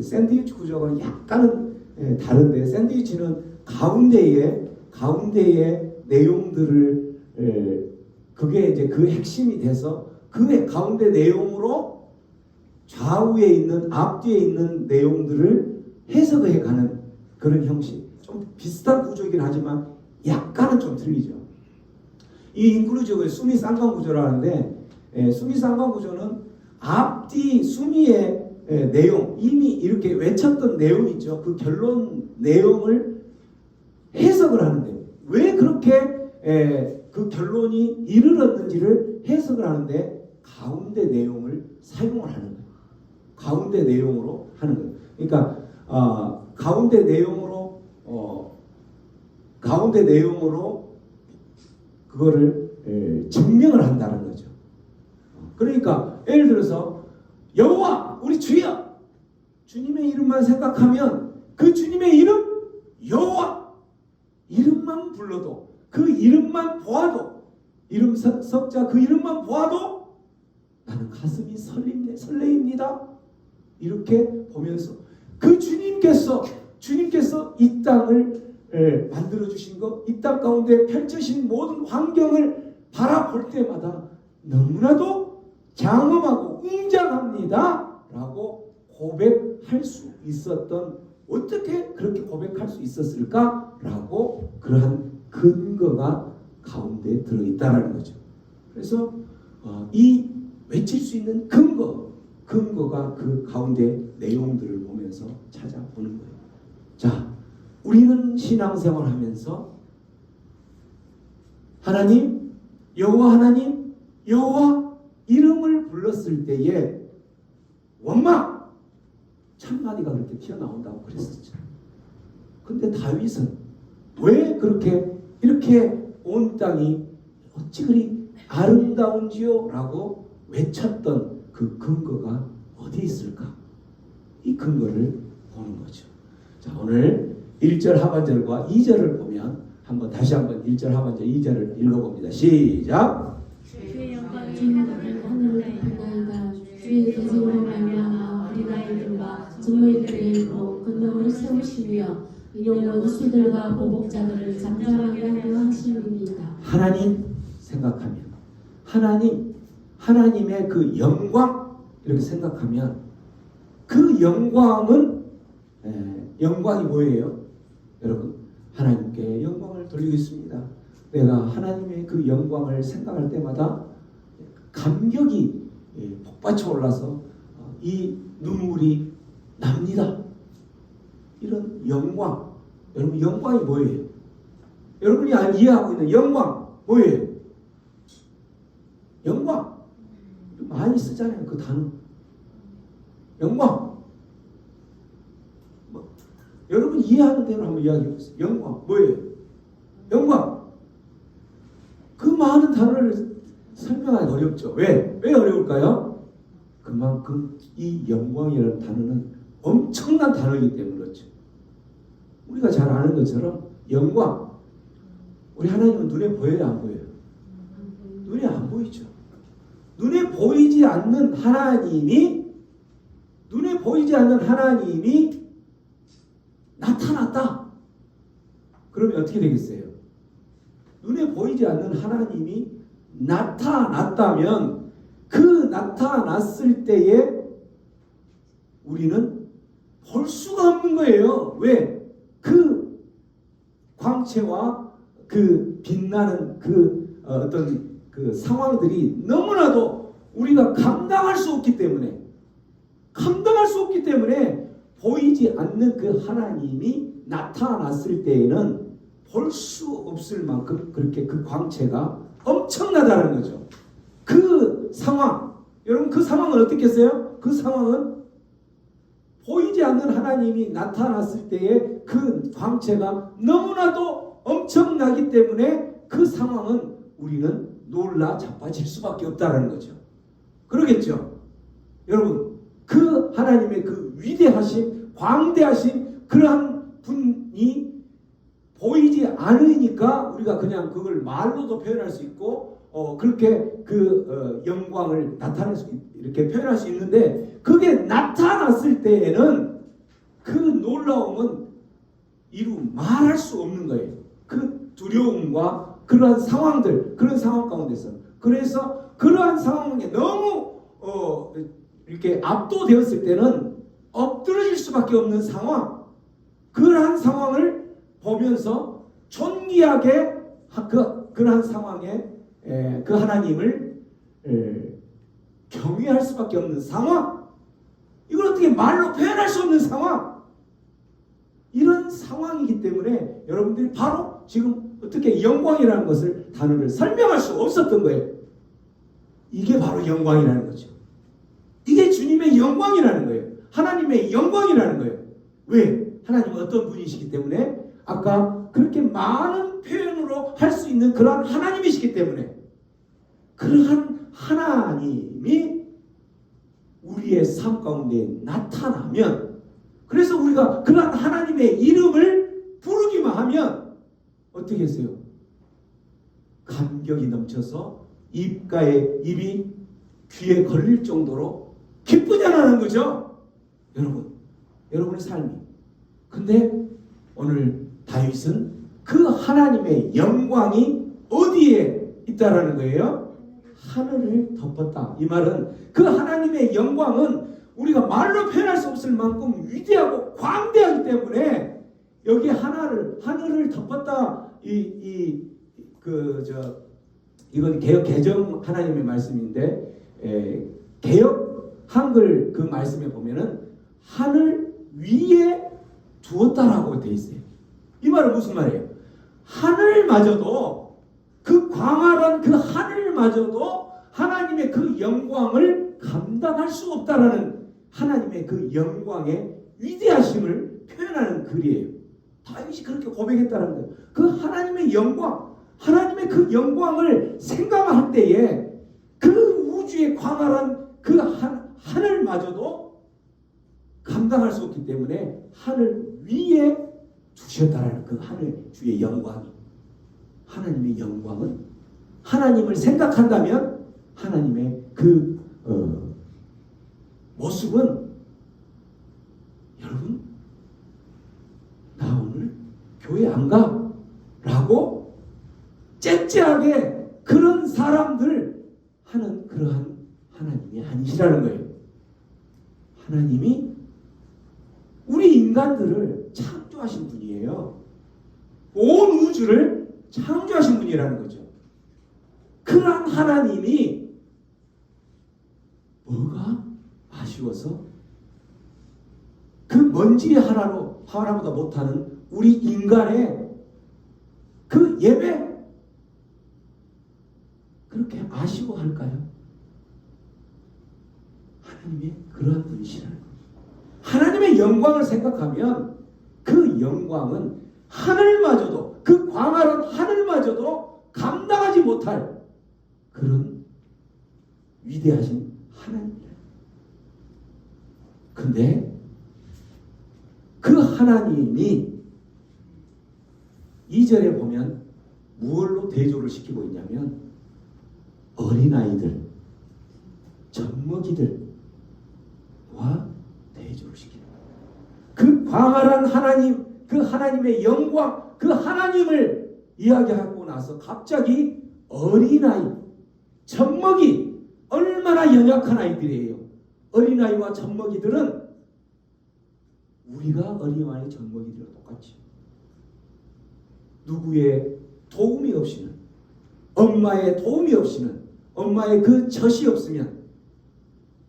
샌드위치 구조는 약간은 다른데, 샌드위치는 가운데에 내용들을 그게 이제 그 핵심이 돼서 그 가운데 내용으로 좌우에 있는 앞뒤에 있는 내용들을 해석해 가는 그런 형식. 좀 비슷한 구조이긴 하지만 약간은 좀 틀리죠. 이 인클루지브의 수미 쌍방 구조라는데, 수미 쌍방 구조는 앞뒤 수미의 내용, 이미 이렇게 외쳤던 내용 있죠. 그 결론 내용을 해석을 하는데, 왜 그렇게 그 결론이 이르렀는지를 해석을 하는데 가운데 내용을 사용을 하는 거예요. 가운데 내용으로 하는 거예요. 그러니까 가운데 내용으로 그거를 증명을 한다는 거죠. 그러니까 예를 들어서 여호와 우리 주여, 주님의 이름만 생각하면 그 주님의 이름 여호와 이름만 불러도, 그 이름만 보아도, 이름 석자 그 이름만 보아도 나는 가슴이 설레입니다. 이렇게 보면서 그 주님께서 이 땅을 만들어 주신 것, 이 땅 가운데 펼쳐진 모든 환경을 바라볼 때마다 너무나도 장엄하고 웅장합니다 라고 고백할 수 있었던, 어떻게 그렇게 고백할 수 있었을까 라고 그러한 근거가 가운데 들어있다는 거죠. 그래서 이 외칠 수 있는 근거가 그 가운데 내용들을 보면서 찾아보는 거예요. 자, 우리는 신앙생활 하면서 하나님, 여호와 이름을 불렀을 때에 원망, 찬마디가 그렇게 튀어나온다고 그랬었죠. 근데 다윗은 왜 이렇게 온 땅이 어찌 그리 아름다운지요? 라고 외쳤던 그 근거가 어디 있을까? 이 근거를 보는 거죠. 자, 오늘 1절 하반절과 2절을 보면 다시 한번 1절 하반절 2절을 읽어봅니다. 시작! 주의 영광이 주님은 하늘을 높이나이다. 주의 대적으로 말미암아 어린아이들과 증거인들의 입으로 권능을 세우시며 이용한 수들과 보복자들을 잠잠하게 하려 하심입니다. 하나님 생각하면, 하나님의 그 영광 이렇게 생각하면, 그 영광이 뭐예요? 여러분, 하나님께 영광을 돌리겠습니다. 내가 하나님의 그 영광을 생각할 때마다 감격이 폭받쳐 올라서 이 눈물이 납니다. 이런 영광, 여러분 영광이 뭐예요? 여러분이 이해하고 있는 영광 뭐예요? 영광 많이 쓰잖아요. 그 단어 영광. 여러분 이해하는 대로 한번 이야기해보세요. 영광 뭐예요? 영광. 그 많은 단어를 설명하기 어렵죠. 왜 어려울까요? 그만큼 이 영광이라는 단어는 엄청난 단어이기 때문에 그렇죠. 우리가 잘 아는 것처럼 영광, 우리 하나님은 눈에 보여요, 안 보여요? 눈에 안 보이죠. 눈에 보이지 않는 하나님이 나타났다. 그러면 어떻게 되겠어요? 눈에 보이지 않는 하나님이 나타났다면 그 나타났을 때에 우리는 볼 수가 없는 거예요. 왜? 그 광채와 그 빛나는 그 어떤 그 상황들이 너무나도 우리가 감당할 수 없기 때문에 보이지 않는 그 하나님이 나타났을 때에는 볼 수 없을 만큼 그렇게 그 광채가 엄청나다는 거죠. 그 상황, 여러분 그 상황은 어떻겠어요? 그 상황은 보이지 않는 하나님이 나타났을 때에 그 광채가 너무나도 엄청나기 때문에 그 상황은 우리는 놀라 자빠질 수밖에 없다는 거죠. 그러겠죠? 여러분, 그 하나님의 그 위대하신, 광대하신 그러한 분이 보이지 않으니까 우리가 그냥 그걸 말로도 표현할 수 있고 그렇게 영광을 나타낼 수 이렇게 표현할 수 있는데 그게 나타났을 때에는 그 놀라움은 이루 말할 수 없는 거예요. 그 두려움과 그러한 상황들, 그런 상황 가운데서 그래서 그러한 상황에 너무 이렇게 압도되었을 때는 엎드러질 수밖에 없는 상황, 그러한 상황을 보면서 존귀하게 그러한 상황에 그 하나님을 경외할 수밖에 없는 상황, 이걸 어떻게 말로 표현할 수 없는 상황, 이런 상황이기 때문에 여러분들이 바로 지금 어떻게 영광이라는 것을 단어를 설명할 수 없었던 거예요. 이게 바로 영광이라는 거죠. 이게 주님의 영광이라는 거예요. 하나님의 영광이라는 거예요. 왜? 하나님은 어떤 분이시기 때문에 아까 그렇게 많은 표현으로 할 수 있는 그러한 하나님이시기 때문에 그러한 하나님이 우리의 삶 가운데 나타나면, 그래서 우리가 그러한 하나님의 이름을 부르기만 하면 어떻게 했어요? 감격이 넘쳐서 입이 귀에 걸릴 정도로 기쁘잖아는 거죠. 여러분의 삶이. 근데 오늘 다윗은 그 하나님의 영광이 어디에 있다라는 거예요? 하늘을 덮었다. 이 말은 그 하나님의 영광은 우리가 말로 표현할 수 없을 만큼 위대하고 광대하기 때문에 여기 하늘을 덮었다. 이건 개역 개정 하나님의 말씀인데 개역 한글 그 말씀에 보면은 하늘 위에 두었다라고 되어 있어요. 이 말은 무슨 말이에요? 하늘마저도, 그 광활한 그 하늘마저도 하나님의 그 영광을 감당할 수 없다라는 하나님의 그 영광의 위대하심을 표현하는 글이에요. 다윗이 그렇게 고백했다는 거예요. 그 하나님의 영광, 하나님의 그 영광을 생각할 때에 그 우주의 광활한 그 하늘마저도 감당할 수 없기 때문에 하늘 위에 두셨다라는 그 하늘 주의 영광이, 하나님의 영광은 하나님을 생각한다면 하나님의 그 모습은, 여러분 나 오늘 교회 안 가? 라고 째째하게 그런 사람들 하는 그러한 하나님이 아니시라는 거예요. 하나님이 우리 인간들을 창조하신 분이에요. 온 우주를 창조하신 분이라는 거죠. 그러한 하나님이 뭐가 아쉬워서 그 먼지 하나보다 못하는 우리 인간의 그 예배 그렇게 아쉬워할까요? 하나님의 그러한 분이시라는 거예요. 하나님의 영광을 생각하면 그 영광은 하늘마저도, 그 광활한 하늘마저도 감당하지 못할 그런 위대하신 하나님이에요. 근데 그 하나님이 2절에 보면 무엇로 대조를 시키고 있냐면 어린아이들, 젖먹이들과 대조를 시키는 거예요. 그 광활한 하나님, 그 하나님의 영광, 그 하나님을 이야기하고 나서 갑자기 어린아이, 젖먹이, 얼마나 연약한 아이들이에요. 어린아이와 젖먹이들은 우리가 어린아이, 젖먹이들과 똑같이 누구의 도움이 없이는, 엄마의 도움이 없이는, 엄마의 그 젖이 없으면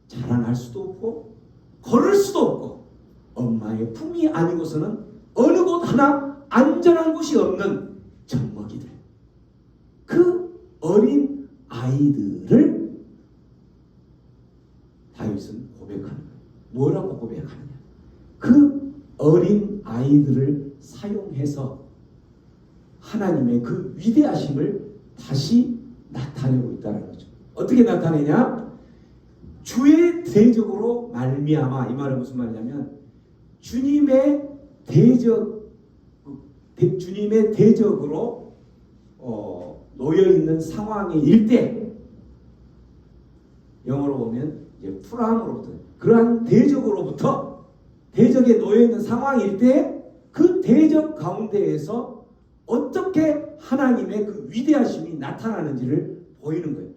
자라날 수도 없고 걸을 수도 없고 엄마의 품이 아니고서는 어느 곳 하나 안전한 곳이 없는 젖먹이들, 그 어린 아이들을 다윗은 고백하는 거예요. 뭐라고 고백하느냐? 그 어린 아이들을 사용해서 하나님의 그 위대하심을 다시 나타내고 있다는 거죠. 어떻게 나타내냐? 주의 대적으로 말미암아. 이 말은 무슨 말이냐면 주님의 대적으로 놓여 있는 상황일 때, 영어로 보면 이제 프람으로부터, 그러한 대적으로부터, 대적에 놓여 있는 상황일 때 그 대적 가운데에서 어떻게 하나님의 그 위대하심이 나타나는지를 보이는 거예요.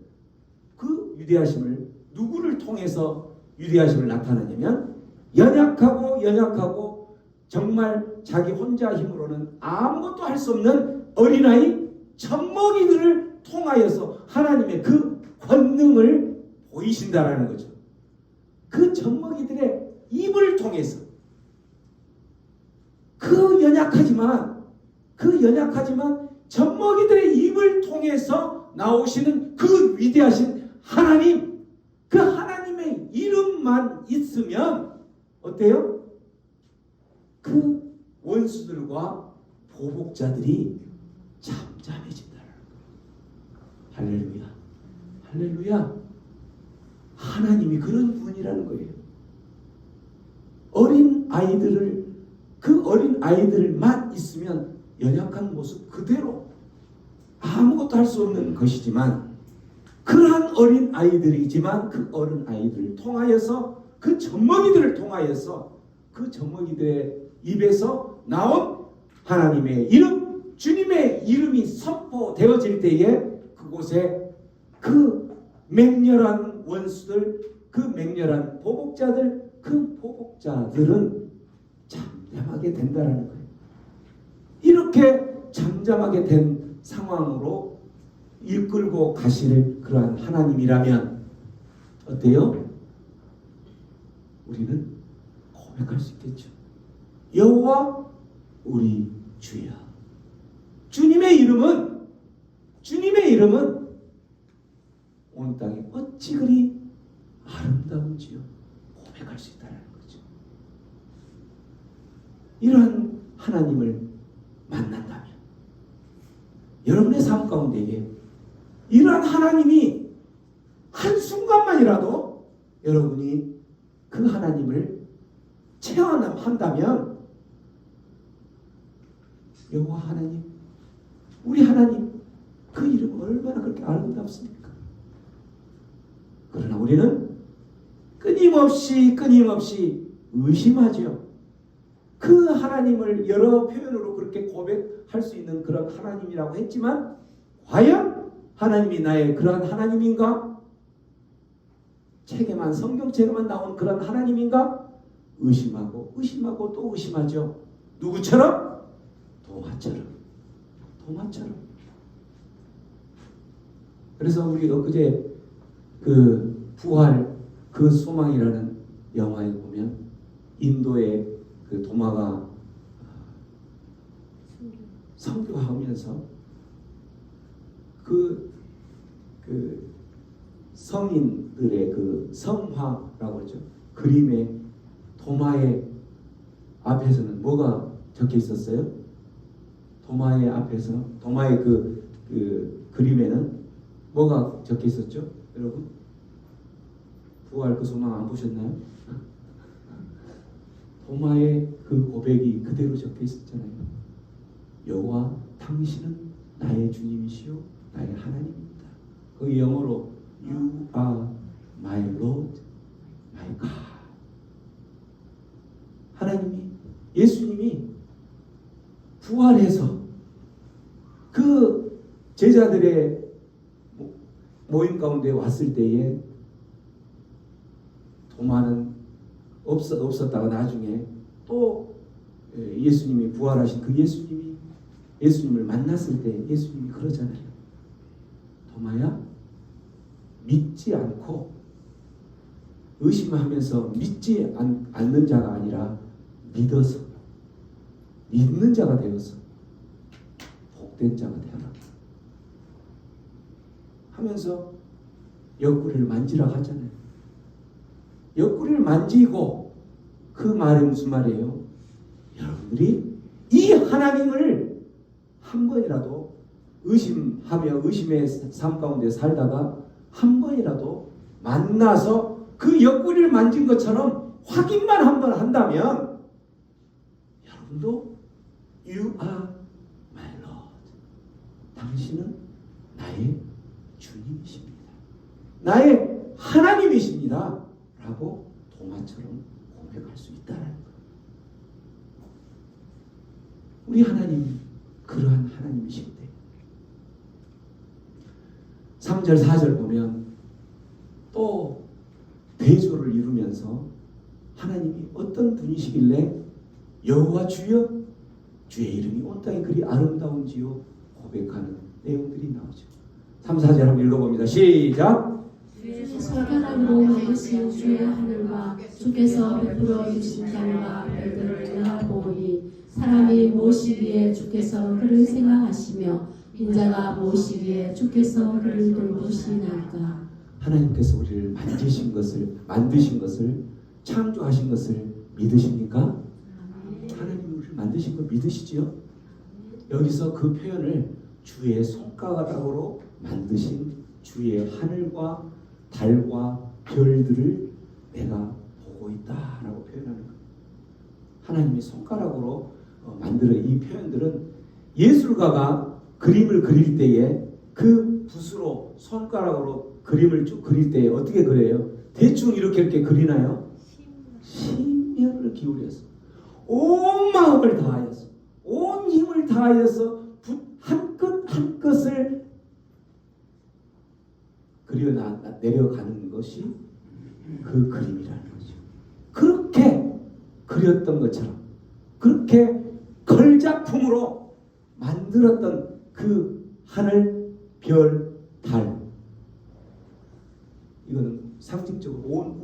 그 위대하심을 누구를 통해서 위대하심을 나타내냐면 연약하고 정말 자기 혼자 힘으로는 아무것도 할 수 없는 어린아이 젖먹이들을 통하여서 하나님의 그 권능을 보이신다라는 거죠. 그 젖먹이들의 입을 통해서 그 연약하지만 젖먹이들의 입을 통해서 나오시는 그 위대하신 하나님, 그 하나님의 이름만 있으면 어때요? 그 원수들과 보복자들이 잠잠해진다는 거예요. 할렐루야, 할렐루야. 하나님이 그런 분이라는 거예요. 그 어린 아이들만 있으면 연약한 모습 그대로 아무것도 할 수 없는 것이지만, 그러한 어린 아이들이지만 그 어린 아이들을 통하여서, 그 젖먹이들을 통하여서, 그 젖먹이들의 입에서 나온 하나님의 이름, 주님의 이름이 선포되어질 때에 그곳에 그 맹렬한 원수들, 그 맹렬한 보복자들, 그 보복자들은 잠잠하게 된다는 거예요. 이렇게 잠잠하게 된 상황으로 이끌고 가실 그러한 하나님이라면 어때요? 우리는 고백할 수 있겠죠. 여호와 우리 주야. 주님의 이름은 온 땅에 어찌 그리 아름다운지요. 고백할 수 있다는 거죠. 이러한 하나님을 만난다면, 여러분의 삶 가운데에 이러한 하나님이 한순간만이라도 여러분이 그 하나님을 체험한다면, 여호와 하나님, 우리 하나님, 그 이름 얼마나 그렇게 아름답습니까? 그러나 우리는 끊임없이 의심하죠. 그 하나님을 여러 표현으로 그렇게 고백할 수 있는 그런 하나님이라고 했지만, 과연 하나님이 나의 그러한 하나님인가? 성경책에만 나온 그런 하나님인가? 의심하고 또 의심하죠. 누구처럼? 도마처럼. 그래서 우리 엊그제 그 부활, 그 소망이라는 영화에 보면 인도의 그 도마가 선교하면서 그 성인들의 그 성화라고 하죠. 그림에 도마의 앞에서는 뭐가 적혀 있었어요? 도마의 앞에서, 도마의 그 그림에는 뭐가 적혀 있었죠? 여러분? 부활 그 소망 안 보셨나요? 도마의 그 고백이 그대로 적혀 있었잖아요. 여호와 당신은 나의 주님이시요 나의 하나님입니다. 그 영어로 You are my Lord, my God. 하나님이, 예수님이 부활해서 그 제자들의 모임 가운데 왔을 때에 도마는 없었다가 나중에 또 예수님이 부활하신 그 예수님을 만났을 때 예수님이 그러잖아요. 도마야, 믿지 않고 의심하면서 믿지 않는 자가 아니라 믿어서 믿는 자가 되어서 복된 자가 되어라 하면서 옆구리를 만지라 하잖아요. 옆구리를 만지고, 그 말이 무슨 말이에요? 여러분들이 이 하나님을 한 번이라도 의심하며 의심의 삶 가운데 살다가 한 번이라도 만나서 그 옆구리를 만진 것처럼 확인만 한 번 한다면, 여러분도 You are my Lord, 당신은 나의 주님이십니다. 나의 하나님이십니다. 라고 도마처럼 고백할 수 있다는 거예요. 우리 하나님 그러한 하나님이신데 3절 4절 보면 또 대조를 이루면서 하나님이 어떤 분이시길래 여호와 주여 주의 이름이 온 땅에 그리 아름다운지요 고백하는 내용들이 나오죠. 3, 4절 한번 읽어봅니다. 시작. 손가락으로 만드신 주의 하늘과 주께서 베풀어 주신 달과 별들을 내가 보니 사람이 무엇이기에 주께서 그를 생각하시며 인자가 무엇이기에 주께서 그를 돌보시나이까. 하나님께서 우리를 만드신 것을 창조하신 것을 믿으십니까? 하나님이 우리를 만드신 걸 믿으시지요? 여기서 그 표현을 주의 손가락으로 만드신 주의 하늘과 달과 별들을 내가 보고 있다라고 표현하는 거예요. 하나님이 손가락으로 만들어 이 표현들은 예술가가 그림을 그릴 때에 그 붓으로 손가락으로 그림을 쭉 그릴 때에 어떻게 그려요? 대충 이렇게 그리나요? 심혈을 기울여서 온 마음을 다하여서 온 힘을 다하여서 붓 한 끗 한 끗을 그려 내려가는 것이 그 그림이라는 거죠. 그렇게 그렸던 것처럼 그렇게 걸작품으로 만들었던 그 하늘, 별, 달 이거는 상징적으로 온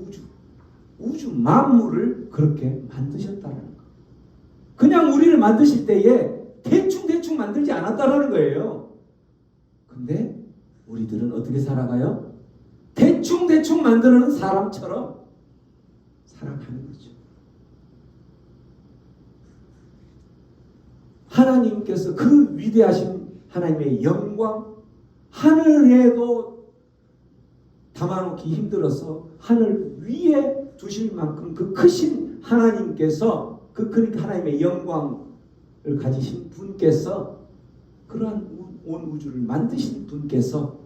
우주 만물을 그렇게 만드셨다는 거. 그냥 우리를 만드실 때에 대충 만들지 않았다라는 거예요. 근데 우리들은 어떻게 살아가요? 대충 만드는 사람처럼 살아가는 거죠. 하나님께서 그 위대하신 하나님의 영광, 하늘에도 담아놓기 힘들어서 하늘 위에 두실 만큼 그 크신 하나님께서 그러니까 하나님의 영광을 가지신 분께서 그러한 온 우주를 만드신 분께서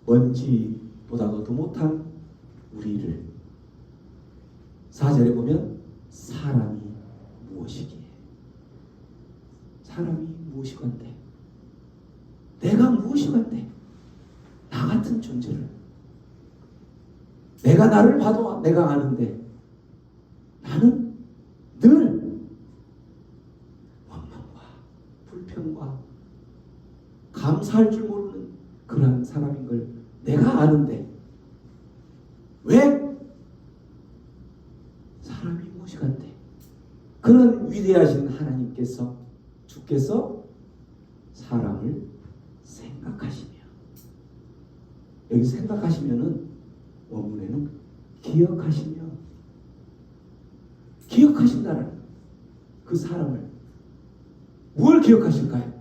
먼지보다도 못한 우리를 4절에 보면 사람이 무엇이기에 사람이 무엇이건데 내가 무엇이건데 나 같은 존재를 내가 나를 봐도 내가 아는데 나는 늘 원망과 불평과 감사할 줄 모르는 그런 사람인 걸 내가 아는데 왜 사람이 무엇이건데 그런 위대하신 하나님께서 주께서 사람을 생각하시며 여기서 생각하시면은 원문에는 기억하신다는 그 사람을 뭘 기억하실까요?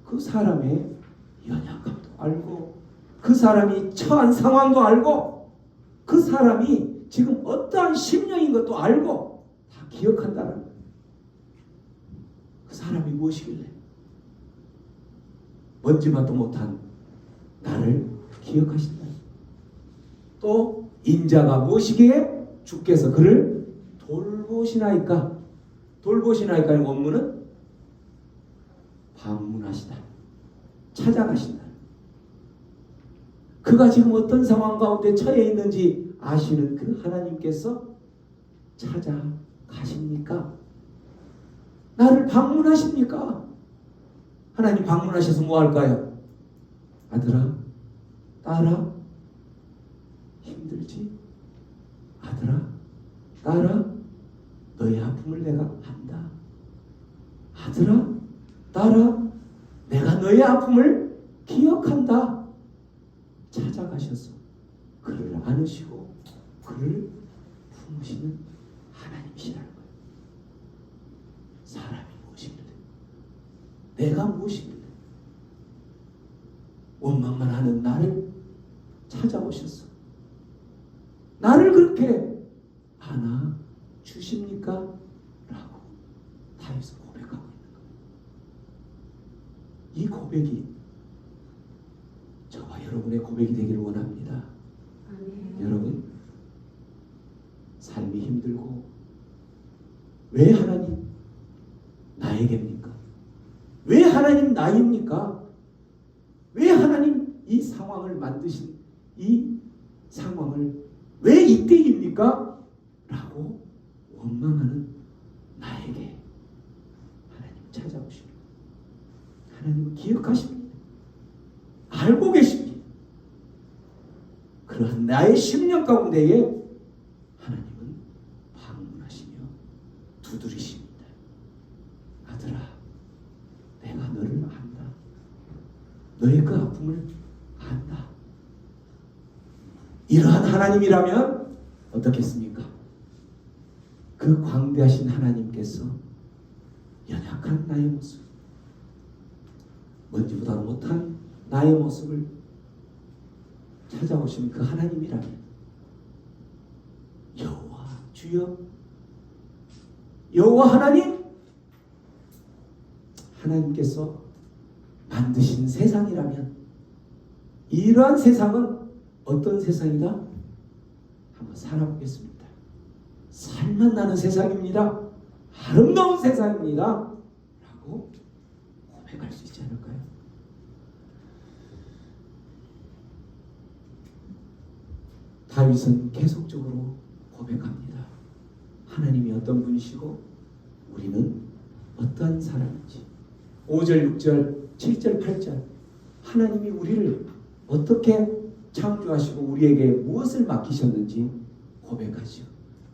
그 사람의 연약함도 알고 그 사람이 처한 상황도 알고 그 사람이 지금 어떠한 심령인 것도 알고 다 기억한다는 거예요. 그 사람이 무엇이길래 먼지맛도 못한 나를 기억하신다. 또 인자가 무엇이기에 주께서 그를 돌보시나이까. 돌보시나이까의 원문은 방문하시다, 찾아가신다. 그가 지금 어떤 상황 가운데 처해 있는지 아시는 그 하나님께서 찾아가십니까? 나를 방문하십니까? 하나님 방문하셔서 뭐 할까요? 아들아, 딸아, 힘들지? 아들아, 딸아, 너의 아픔을 내가 안다. 아들아, 딸아, 내가 너의 아픔을 기억한다. 찾아가셔서 그를 안으시고 그를 품으시는 하나님이시라는 거예요. 사람이 무엇이길래 내가 무엇이길래 원망만 하는 나를 찾아오셔서 나를 그렇게 안아 주십니까? 라고 다윗은 고백하고 있는 거예요. 이 고백이 저와 여러분의 고백이 되기를 원합니다. 여러분, 삶이 힘들고 왜 하나님 나에게입니까? 왜 하나님 나입니까? 왜 하나님 이 상황을 만드신 이 상황을 왜 이때입니까? 라고 원망하는 나에게 하나님은 찾아오십니다. 하나님은 기억하십니다. 알고 계십니다. 그러한 나의 심령 가운데에 하나님은 방문하시며 두드리십니다. 아들아, 내가 너를 안다. 너의 그 아픔을 안다. 이러한 하나님이라면 어떻겠습니까? 그 광대하신 하나님께서 연약한 나의 모습, 먼지보다 못한 나의 모습을 찾아오신 그 하나님이라면 여호와 주여, 여호와 하나님께서 만드신 세상이라면 이러한 세상은 어떤 세상이다? 한번 살아보겠습니다. 살만 나는 세상입니다. 아름다운 세상입니다. 라고 고백할 수 있지 않을까요? 다윗은 계속적으로 고백합니다. 하나님이 어떤 분이시고 우리는 어떠한 사람인지. 5절, 6절, 7절, 8절 하나님이 우리를 어떻게 창조하시고 우리에게 무엇을 맡기셨는지 고백하죠.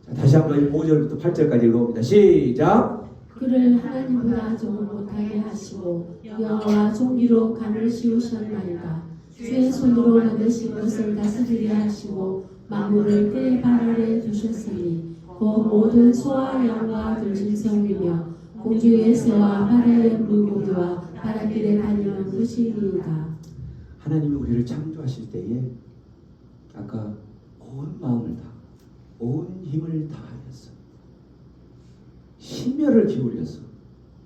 자, 다시 한번 5절부터 8절까지 읽어봅니다. 시작! 그를 하나님보다 좀 못하게 하시고 여호와 종기로 간을 씌우셨나이다. 주의 손으로 만드신 것을 다스리게 하시고 만물을 그의 발 아래 두셨으니 곧 모든 소와 양과 들짐승이며 공중의 새와 바다의 물고기와 바닷길에 다니는 것이니이다. 하나님이 우리를 창조하실 때에 아까 온 마음을 다, 온 힘을 다하여서 심혈을 기울여서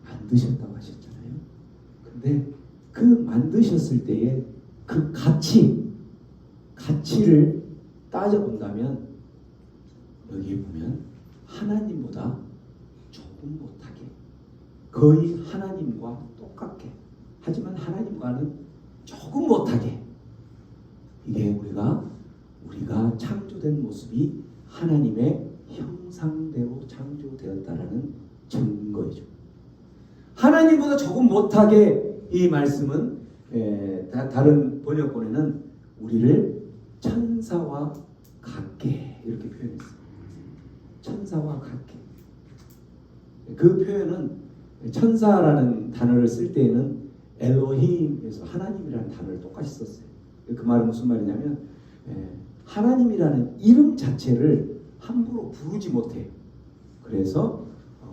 만드셨다고 하셨잖아요. 근데 그 만드셨을 때에 그 가치를 따져본다면 여기에 보면 하나님보다 조금 못하게, 거의 하나님과 똑같게, 하지만 하나님과는 조금 못하게, 이게 우리가 창조된 모습이 하나님의 형상대로 창조되었다라는 증거이죠. 하나님보다 조금 못하게, 이 말씀은 다른 번역본에는 우리를 천사와 같게 이렇게 표현했어요. 천사와 같게. 그 표현은 천사라는 단어를 쓸 때에는 엘로힘에서 하나님이라는 단어를 똑같이 썼어요. 그 말은 무슨 말이냐면 하나님이라는 이름 자체를 함부로 부르지 못해요. 그래서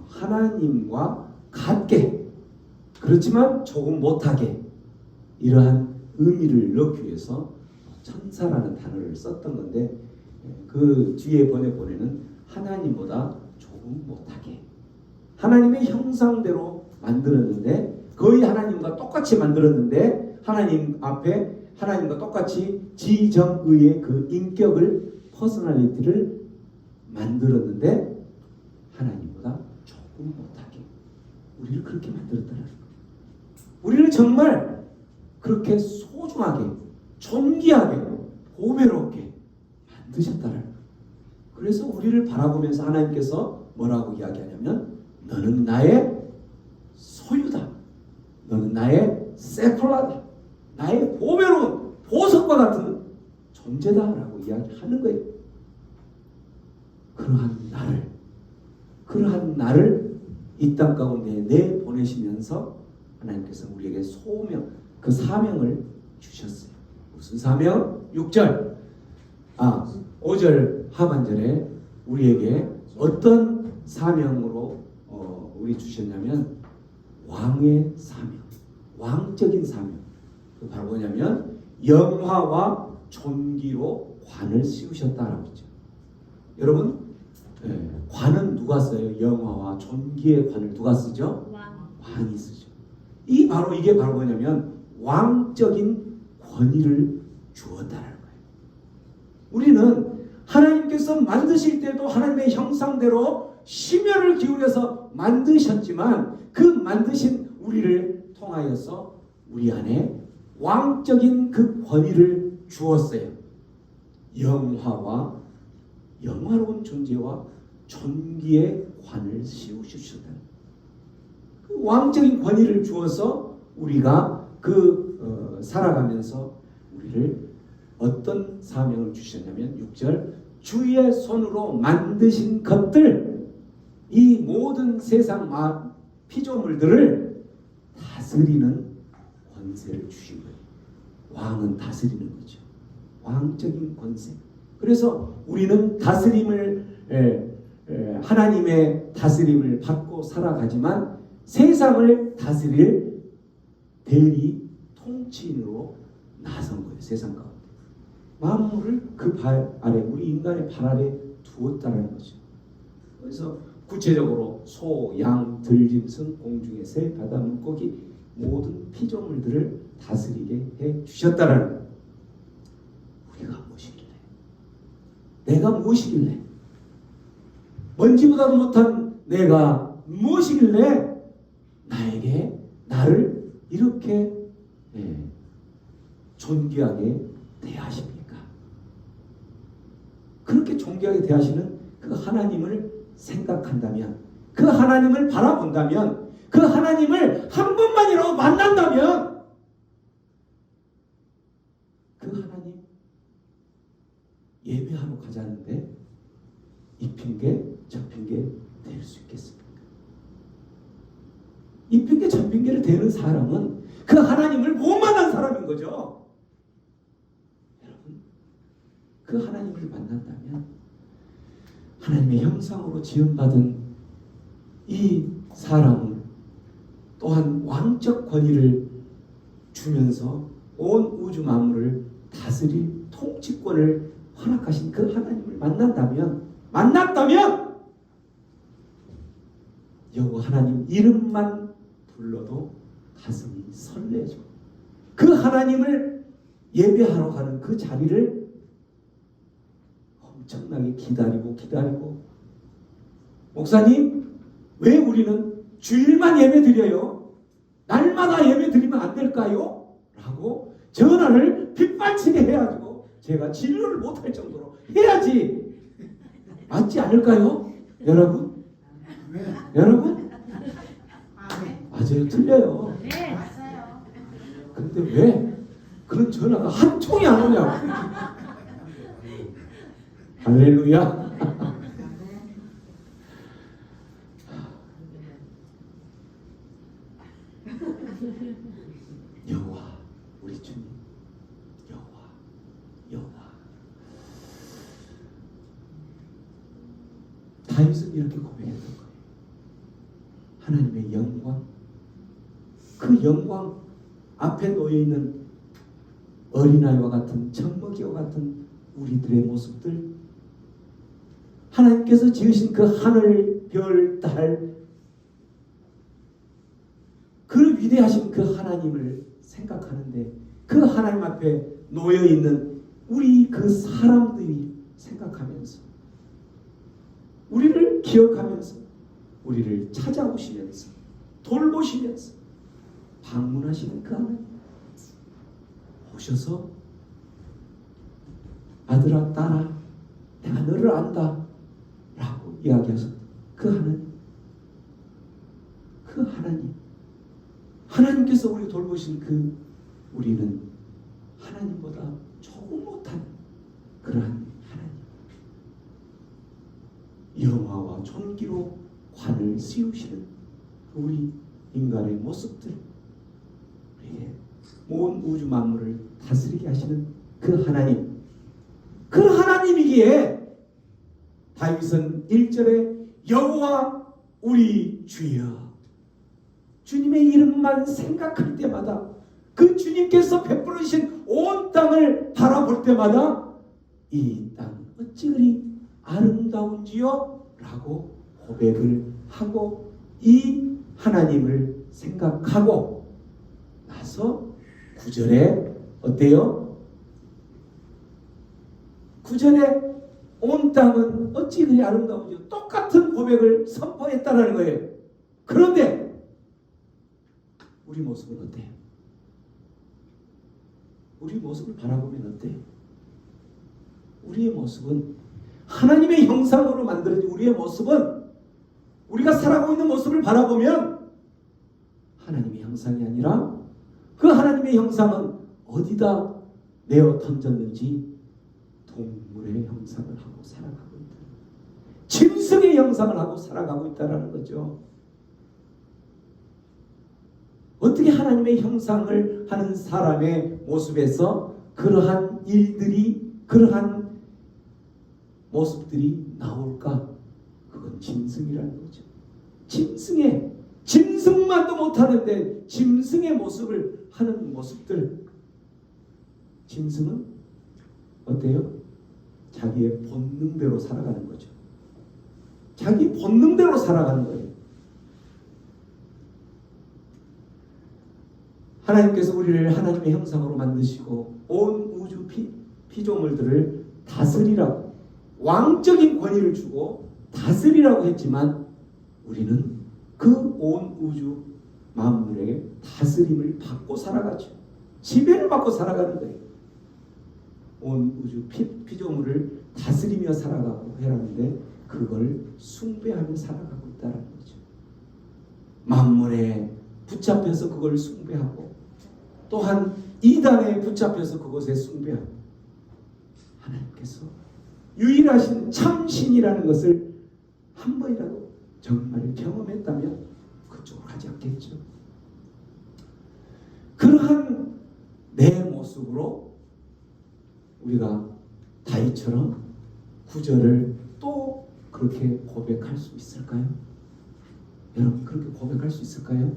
하나님과 같게, 그렇지만 조금 못하게, 이러한 의미를 넣기 위해서 천사라는 단어를 썼던 건데, 그 뒤에 번역본에는 하나님보다 조금 못하게, 하나님의 형상대로 만들었는데, 거의 하나님과 똑같이 만들었는데, 하나님 앞에 하나님과 똑같이 지정의의 그 인격을, 퍼스널리티를 만들었는데 하나님보다 조금 못하게 우리를 그렇게 만들었다는 거예요. 우리를 정말 그렇게 소중하게, 존귀하게, 보배롭게 만드셨다는 거예요. 그래서 우리를 바라보면서 하나님께서 뭐라고 이야기하냐면, 너는 나의 소유다. 너는 나의 세플라다. 나의 보배로운 보석과 같은 존재다라고 이야기하는 거예요. 그러한 나를 이 땅 가운데 내보내시면서 하나님께서 우리에게 소명, 그 사명을 주셨어요. 무슨 사명? 6절, 5절 하반절에 우리에게 어떤 사명으로 우리 주셨냐면 왕의 사명, 왕적인 사명. 그 바로 뭐냐면 영화와 존귀로 관을 씌우셨다라고 했죠. 여러분, 관은 누가 써요? 영화와 존귀의 관을 누가 쓰죠? 왕이 쓰죠. 이게 바로 뭐냐면 왕적인 권위를 주었다는 거예요. 우리는 하나님께서 만드실 때도 하나님의 형상대로 심혈을 기울여서 만드셨지만 그 만드신 우리를 통하여서 우리 안에 왕적인 그 권위를 주었어요. 영화와 영화로운 존재와 존귀의 관을 씌우셨다. 그 왕적인 권위를 주어서 우리가 살아가면서 우리를 어떤 사명을 주셨냐면 6절 주의 손으로 만드신 것들, 이 모든 세상 피조물들을 다스리는 권세를 주신 거예요. 왕은 다스리는 거죠. 왕적인 권세. 그래서 우리는 하나님의 다스림을 받고 살아가지만 세상을 다스릴 대리 통치인으로 나선 거예요. 세상 가운데. 만물을 그 발 아래, 우리 인간의 발 아래 두었다는 거죠. 그래서 구체적으로 소, 양, 들, 짐승, 공중의 새, 바다 물고기 모든 피조물들을 다스리게 해 주셨다는 거예요. 우리가 무엇이길래? 내가 무엇이길래? 먼지보다도 못한 내가 무엇이길래 나를 이렇게 존귀하게 대하십니까? 그렇게 존귀하게 대하시는 그 하나님을 생각한다면, 그 하나님을 바라본다면, 그 하나님을 한 번만이라도 만난다면 그 하나님 예배하러 가자는데 이 핑계 저 핑계 댈 수 있겠습니까? 이 핑계 저 핑계를 대는 사람은 그 하나님을 못 만난 사람인 거죠. 여러분, 그 하나님을 만난다면 하나님의 형상으로 지음받은 이 사람은 또한 왕적 권위를 주면서 온 우주 만물을 다스릴 통치권을 허락하신 그 하나님을 만났다면 여호와 하나님 이름만 불러도 가슴이 설레죠. 그 하나님을 예배하러 가는 그 자리를 엄청나게 기다리고 목사님, 왜 우리는 주일만 예배 드려요? 날마다 예배 드리면 안 될까요? 라고 전화를 빗발치게 해가지고 제가 진료를 못할 정도로 해야지 맞지 않을까요? 여러분? 여러분? 맞아요. 틀려요. 네, 맞아요. 근데 왜 그런 전화가 한 통이 안 오냐고. 할렐루야. 여호와 우리 주님, 여호와. 다윗은 이렇게 고백했던 거예요. 하나님의 영광, 그 영광 앞에 놓여있는 어린아이와 같은 젖먹이와 같은 우리들의 모습들, 하나님께서 지으신 그 하늘, 별, 달, 그 위대하신 그 하나님을 생각하는데 그 하나님 앞에 놓여있는 우리 그 사람들이 생각하면서 우리를 기억하면서 우리를 찾아오시면서 돌보시면서 방문하시는 그 하나님 오셔서 아들아 딸아 내가 너를 안다 라고 이야기하셨던 그 하나님 하나님께서 우리 돌보신 그 우리는 하나님보다 조금 못한 그러한 하나님, 영화와 존귀로 관을 씌우시는 우리 인간의 모습들, 우리의 온 우주 만물을 다스리게 하시는 그 하나님, 그 하나님이기에 다윗은 1절에 여호와 우리 주여, 주님의 이름만 생각할 때마다, 그 주님께서 베풀어 주신 온 땅을 바라볼 때마다 이 땅 어찌 그리 아름다운지요? 라고 고백을 하고 이 하나님을 생각하고 나서 9절에 어때요? 9절에 온 땅은 어찌 그리 아름다운지요. 똑같은 고백을 선포했다는 거예요. 그런데 우리 모습은 어때요? 우리 모습을 바라보면 어때요? 우리의 모습은 하나님의 형상으로 만들어진 우리의 모습은 우리가 살아가고 있는 모습을 바라보면 하나님의 형상이 아니라 그 하나님의 형상은 어디다 내어 던졌는지 동물의 형상을 하고 살아가고 있다. 짐승의 형상을 하고 살아가고 있다는 거죠. 어떻게 하나님의 형상을 하는 사람의 모습에서 그러한 일들이, 그러한 모습들이 나올까? 그건 짐승이라는 거죠. 짐승만도 못하는데 짐승의 모습을 하는 모습들. 짐승은 어때요? 자기의 본능대로 살아가는 거죠. 자기 본능대로 살아가는 거예요. 하나님께서 우리를 하나님의 형상으로 만드시고 온 우주 피조물들을 다스리라고, 왕적인 권위를 주고 다스리라고 했지만 우리는 그 온 우주 만물의 다스림을 받고 살아가죠. 지배를 받고 살아가는 거예요. 온 우주 피조물을 다스리며 살아가고 해라는데 그걸 숭배하며 살아가고 있다는 거죠. 만물에 붙잡혀서 그걸 숭배하고 또한 이단에 붙잡혀서 그것에 숭배하고, 하나님께서 유일하신 참신이라는 것을 한 번이라도 정말 경험했다면 그쪽으로 가지 않겠죠. 그러한 내 모습으로 우리가 다윗처럼 9절을 또 그렇게 고백할 수 있을까요? 여러분 그렇게 고백할 수 있을까요?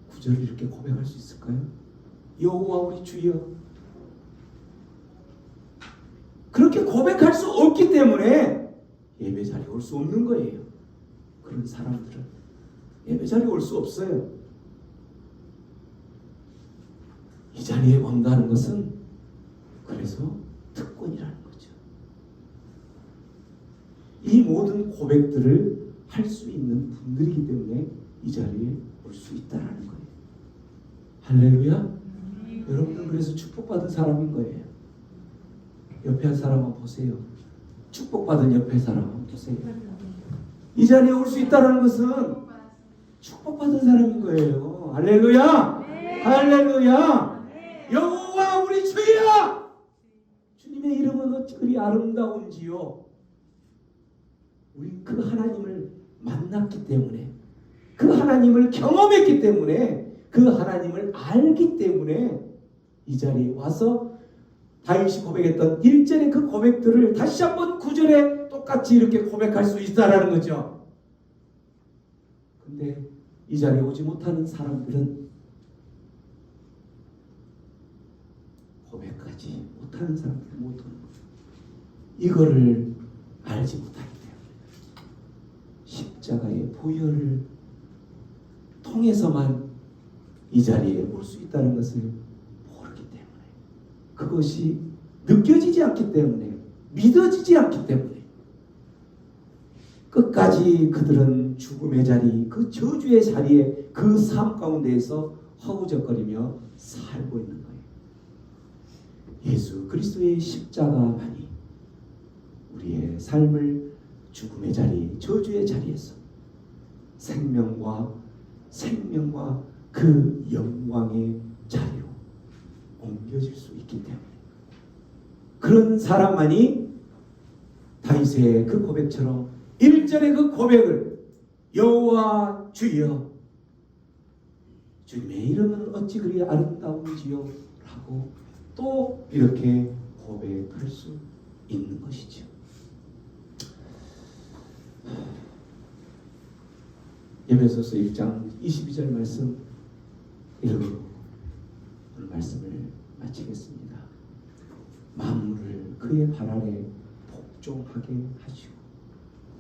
9절을 이렇게 고백할 수 있을까요? 여호와 우리 주여. 그렇게 고백할 수 없기 때문에 예배 자리에 올 수 없는 거예요. 그런 사람들은 예배 자리에 올 수 없어요. 이 자리에 온다는 것은 그래서 특권이라는 거죠. 이 모든 고백들을 할 수 있는 분들이기 때문에 이 자리에 올 수 있다는 거예요. 할렐루야. 여러분들 그래서 축복받은 사람인 거예요. 옆에 한 사람 한번 보세요. 축복받은 옆에 사람 한번 보세요. 이 자리에 올 수 있다는 것은 축복받은 사람인 거예요. 할렐루야. 할렐루야. 여호와 우리 주여. 주님의 이름은 어찌 그리 아름다운지요. 우리 그 하나님을 만났기 때문에, 그 하나님을 경험했기 때문에, 그 하나님을 알기 때문에 이 자리에 와서 다윗이 고백했던 1절의 그 고백들을 다시 한번 9절에 똑같이 이렇게 고백할 수 있다라는 거죠. 근데 이 자리에 오지 못하는 사람들은, 고백하지 못하는 사람들은 못 오는 거예요. 이거를 알지 못하기 때문에, 십자가의 보혈을 통해서만 이 자리에 올 수 있다는 것을 모르기 때문에, 그것이 느껴지지 않기 때문에, 믿어지지 않기 때문에 끝까지 그들은 죽음의 자리, 그 저주의 자리에, 그 삶 가운데에서 허우적거리며 살고 있는 거예요. 예수 그리스도의 십자가만이 우리의 삶을 죽음의 자리, 저주의 자리에서 생명과 그 영광의 자리로 옮겨질 수 있기 때문에, 그런 사람만이 다윗의 그 고백처럼 1절의 그 고백을 여호와 주여, 주님의 이름은 어찌 그리 아름다운지요 라고 또 이렇게 고백할 수 있는 것이죠. 에베소서 1장 22절 말씀 읽고 오늘 말씀을 마치겠습니다. 만물을 그의 발 아래 복종하게 하시고,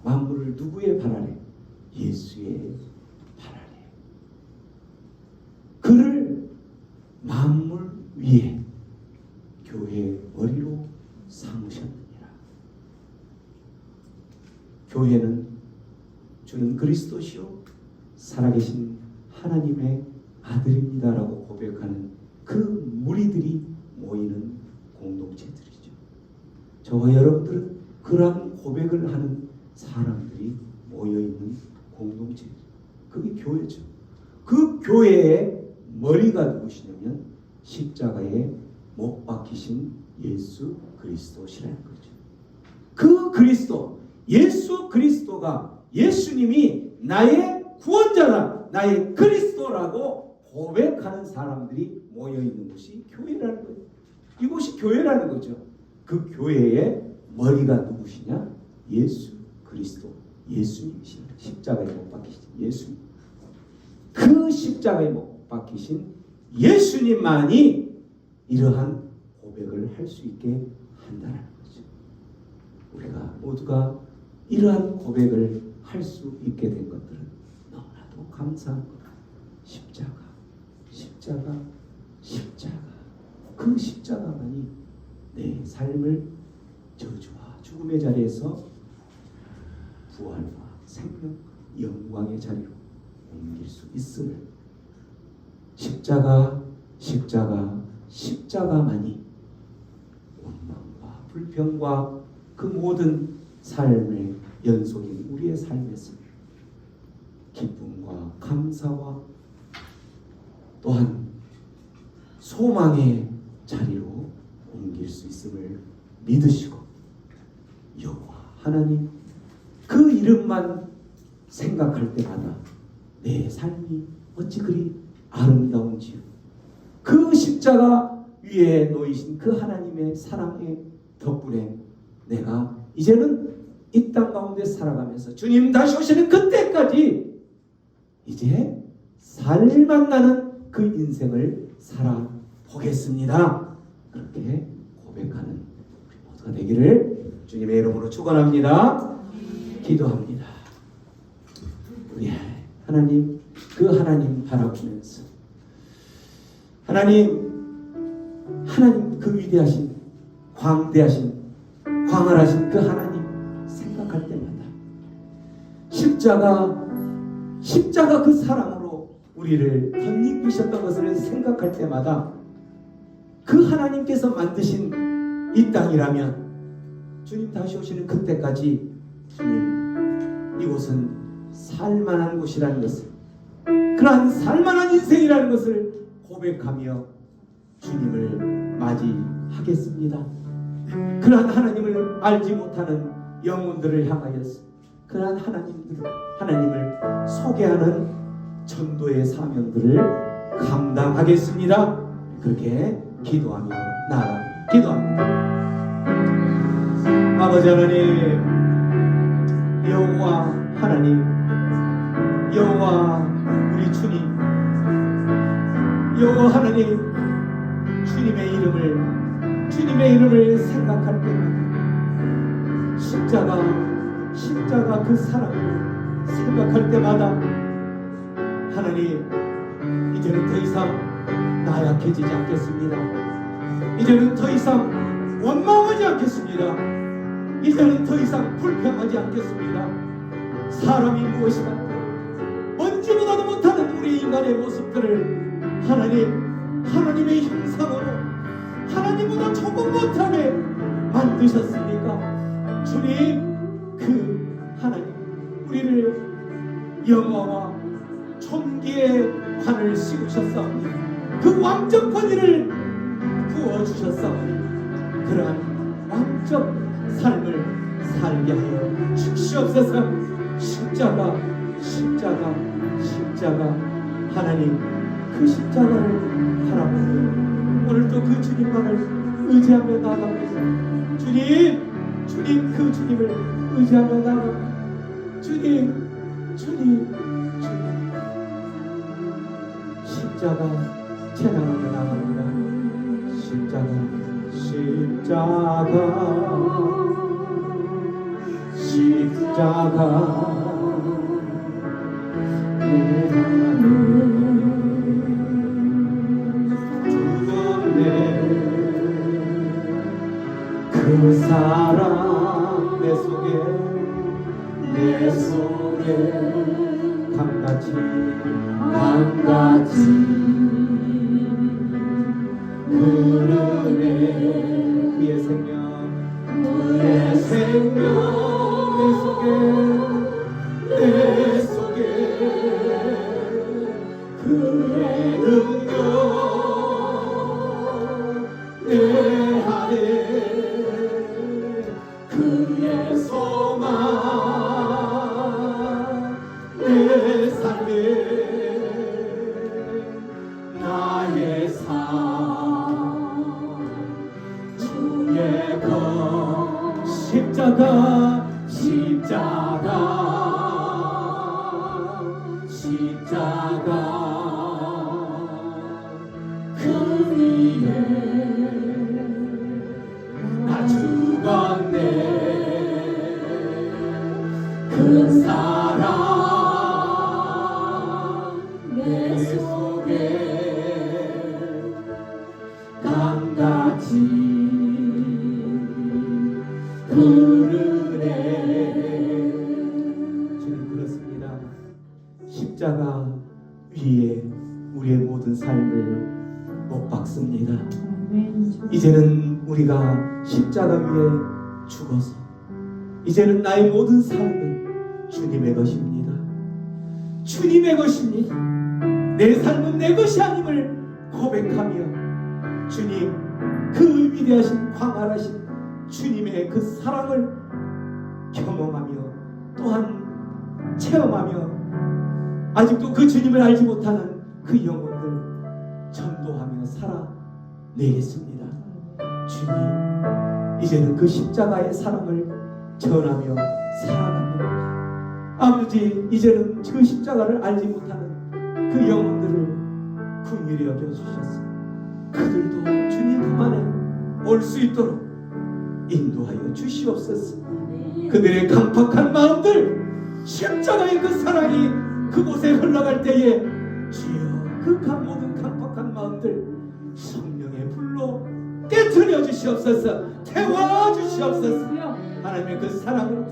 만물을 누구의 발 아래? 예수의 발 아래. 그를 만물 위에 교회의 머리로 삼으셨느니라. 교회는 주는 그리스도시요 살아계신 하나님의 아들입니다라고 고백하는 그 무리들이 모이는 공동체들이죠. 저와 여러분들은 그러한 고백을 하는 사람들이 모여있는 공동체, 그게 교회죠. 그 교회의 머리가 누구시냐면 십자가에 못 박히신 예수 그리스도시라는 거죠. 그 그리스도, 예수 그리스도가, 예수님이 나의 구원자다, 나의 그리스도라고 고백하는 사람들이 모여있는 곳이 교회라는 거예요. 이곳이 교회라는 거죠. 그 교회의 머리가 누구시냐? 예수 그리스도, 예수님이시다. 십자가에 못 박히신 예수님. 그 십자가에 못 박히신 예수님만이 이러한 고백을 할 수 있게 한다는 거죠. 우리가 모두가 이러한 고백을 할 수 있게 된 것들은 너무나도 감사한 것. 십자가, 십자가, 십자가. 그 십자가만이 내 삶을 저주와 죽음의 자리에서 부활과 생명, 영광의 자리로 옮길 수 있음을, 십자가, 십자가, 십자가만이 원망과 불평과 그 모든 삶의 연속인 우리의 삶에서 기쁨과 감사와 또한 소망의 자리로 옮길 수 있음을 믿으시고, 여호와 하나님 그 이름만 생각할 때마다 내 삶이 어찌 그리 아름다운지요. 그 십자가 위에 놓이신 그 하나님의 사랑의 덕분에 내가 이제는 이 땅 가운데 살아가면서 주님 다시 오시는 그때까지 이제 살만 나는 그 인생을 살아보겠습니다. 그렇게 고백하는 우리 모두가 되기를 주님의 이름으로 축원합니다. 기도합니다. 우리 하나님, 그 하나님 바라보면서 하나님 그 위대하신 광대하신 광활하신 그 하나님 생각할 때마다 십자가 그 사랑으로 우리를 덧입히셨던 것을 생각할 때마다 그 하나님께서 만드신 이 땅이라면 주님 다시 오시는 그때까지 주님 이곳은 살만한 곳이라는 것을, 그러한 살만한 인생이라는 것을 고백하며 주님을 맞이하겠습니다. 그러한 하나님을 알지 못하는 영혼들을 향하여서 그러한 하나님을 소개하는 전도의 사명들을 감당하겠습니다. 그렇게 기도하며 기도합니다. 아버지 하나님, 여호와 하나님, 여호와 우리 주님, 여호와 하나님, 주님의 이름을 생각할 때마다 십자가 그 사랑을 생각할 때마다 하나님, 이제는 더 이상 나약해지지 않겠습니다. 이제는 더 이상 원망하지 않겠습니다. 이제는 더 이상 불평하지 않겠습니다. 사람이 무엇이 같고 먼지보다도 못하는 우리 인간의 모습들을 하나님의 형상으로 하나님보다 조금 못하게 만드셨습니까? 주님, 그 하나님 우리를 영화와 존귀의 관을 씌우셨사오니 그 왕적 권위를 부어주셨사오니 그러한 왕적 삶을 살게 하여 주시옵소서. 십자가 하나님, 그 십자가를 바라보며 오늘도 그 주님만을 의지하며 나아갑니다. 주님 그 주님을 의지하며 나아갑니다. 주님 십자가 찬양하며 나아갑니다. 십자가 내 하나님, 사랑 내 속에 강같이 흐르네 그의 생명 내 속에 그의 능력 내 안에 그의 소망 내 삶에 나의 삶 주의 것 십자가 그 위에 나 죽었네 그 사랑 내 속에 강같이 흐르네 주님 그렇습니다. 십자가 위에 우리의 모든 삶을 못 박습니다. 이제는 우리가 십자가 위에 죽어서 이제는 나의 모든 삶은 주님의 것입니다. 주님의 것입니다. 내 삶은 내 것이 아님을 고백하며 주님 그 위대하신 광활하신 주님의 그 사랑을 경험하며 또한 체험하며 아직도 그 주님을 알지 못하는 그 영혼들 전도하며 살아내겠습니다. 주님 이제는 그 십자가의 사랑을 전하며 살아갑니다. 아버지 이제는 그 십자가를 알지 못하는 그 영혼들을 긍휼히 여겨주셔서 그들도 주님 품 안에 올 수 있도록 인도하여 주시옵소서. 그들의 강팍한 마음들 십자가의 그 사랑이 그곳에 흘러갈 때에 주여 그 모든 강팍한 마음들 성령의 불로 깨트려 주시옵소서. 태워 주시옵소서. 하나님의 그 사랑으로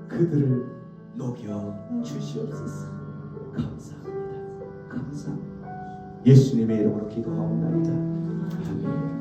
그들을 녹여 주시옵소서. 감사합니다. 감사합니다. 예수님의 이름으로 기도하옵나이다. 아멘.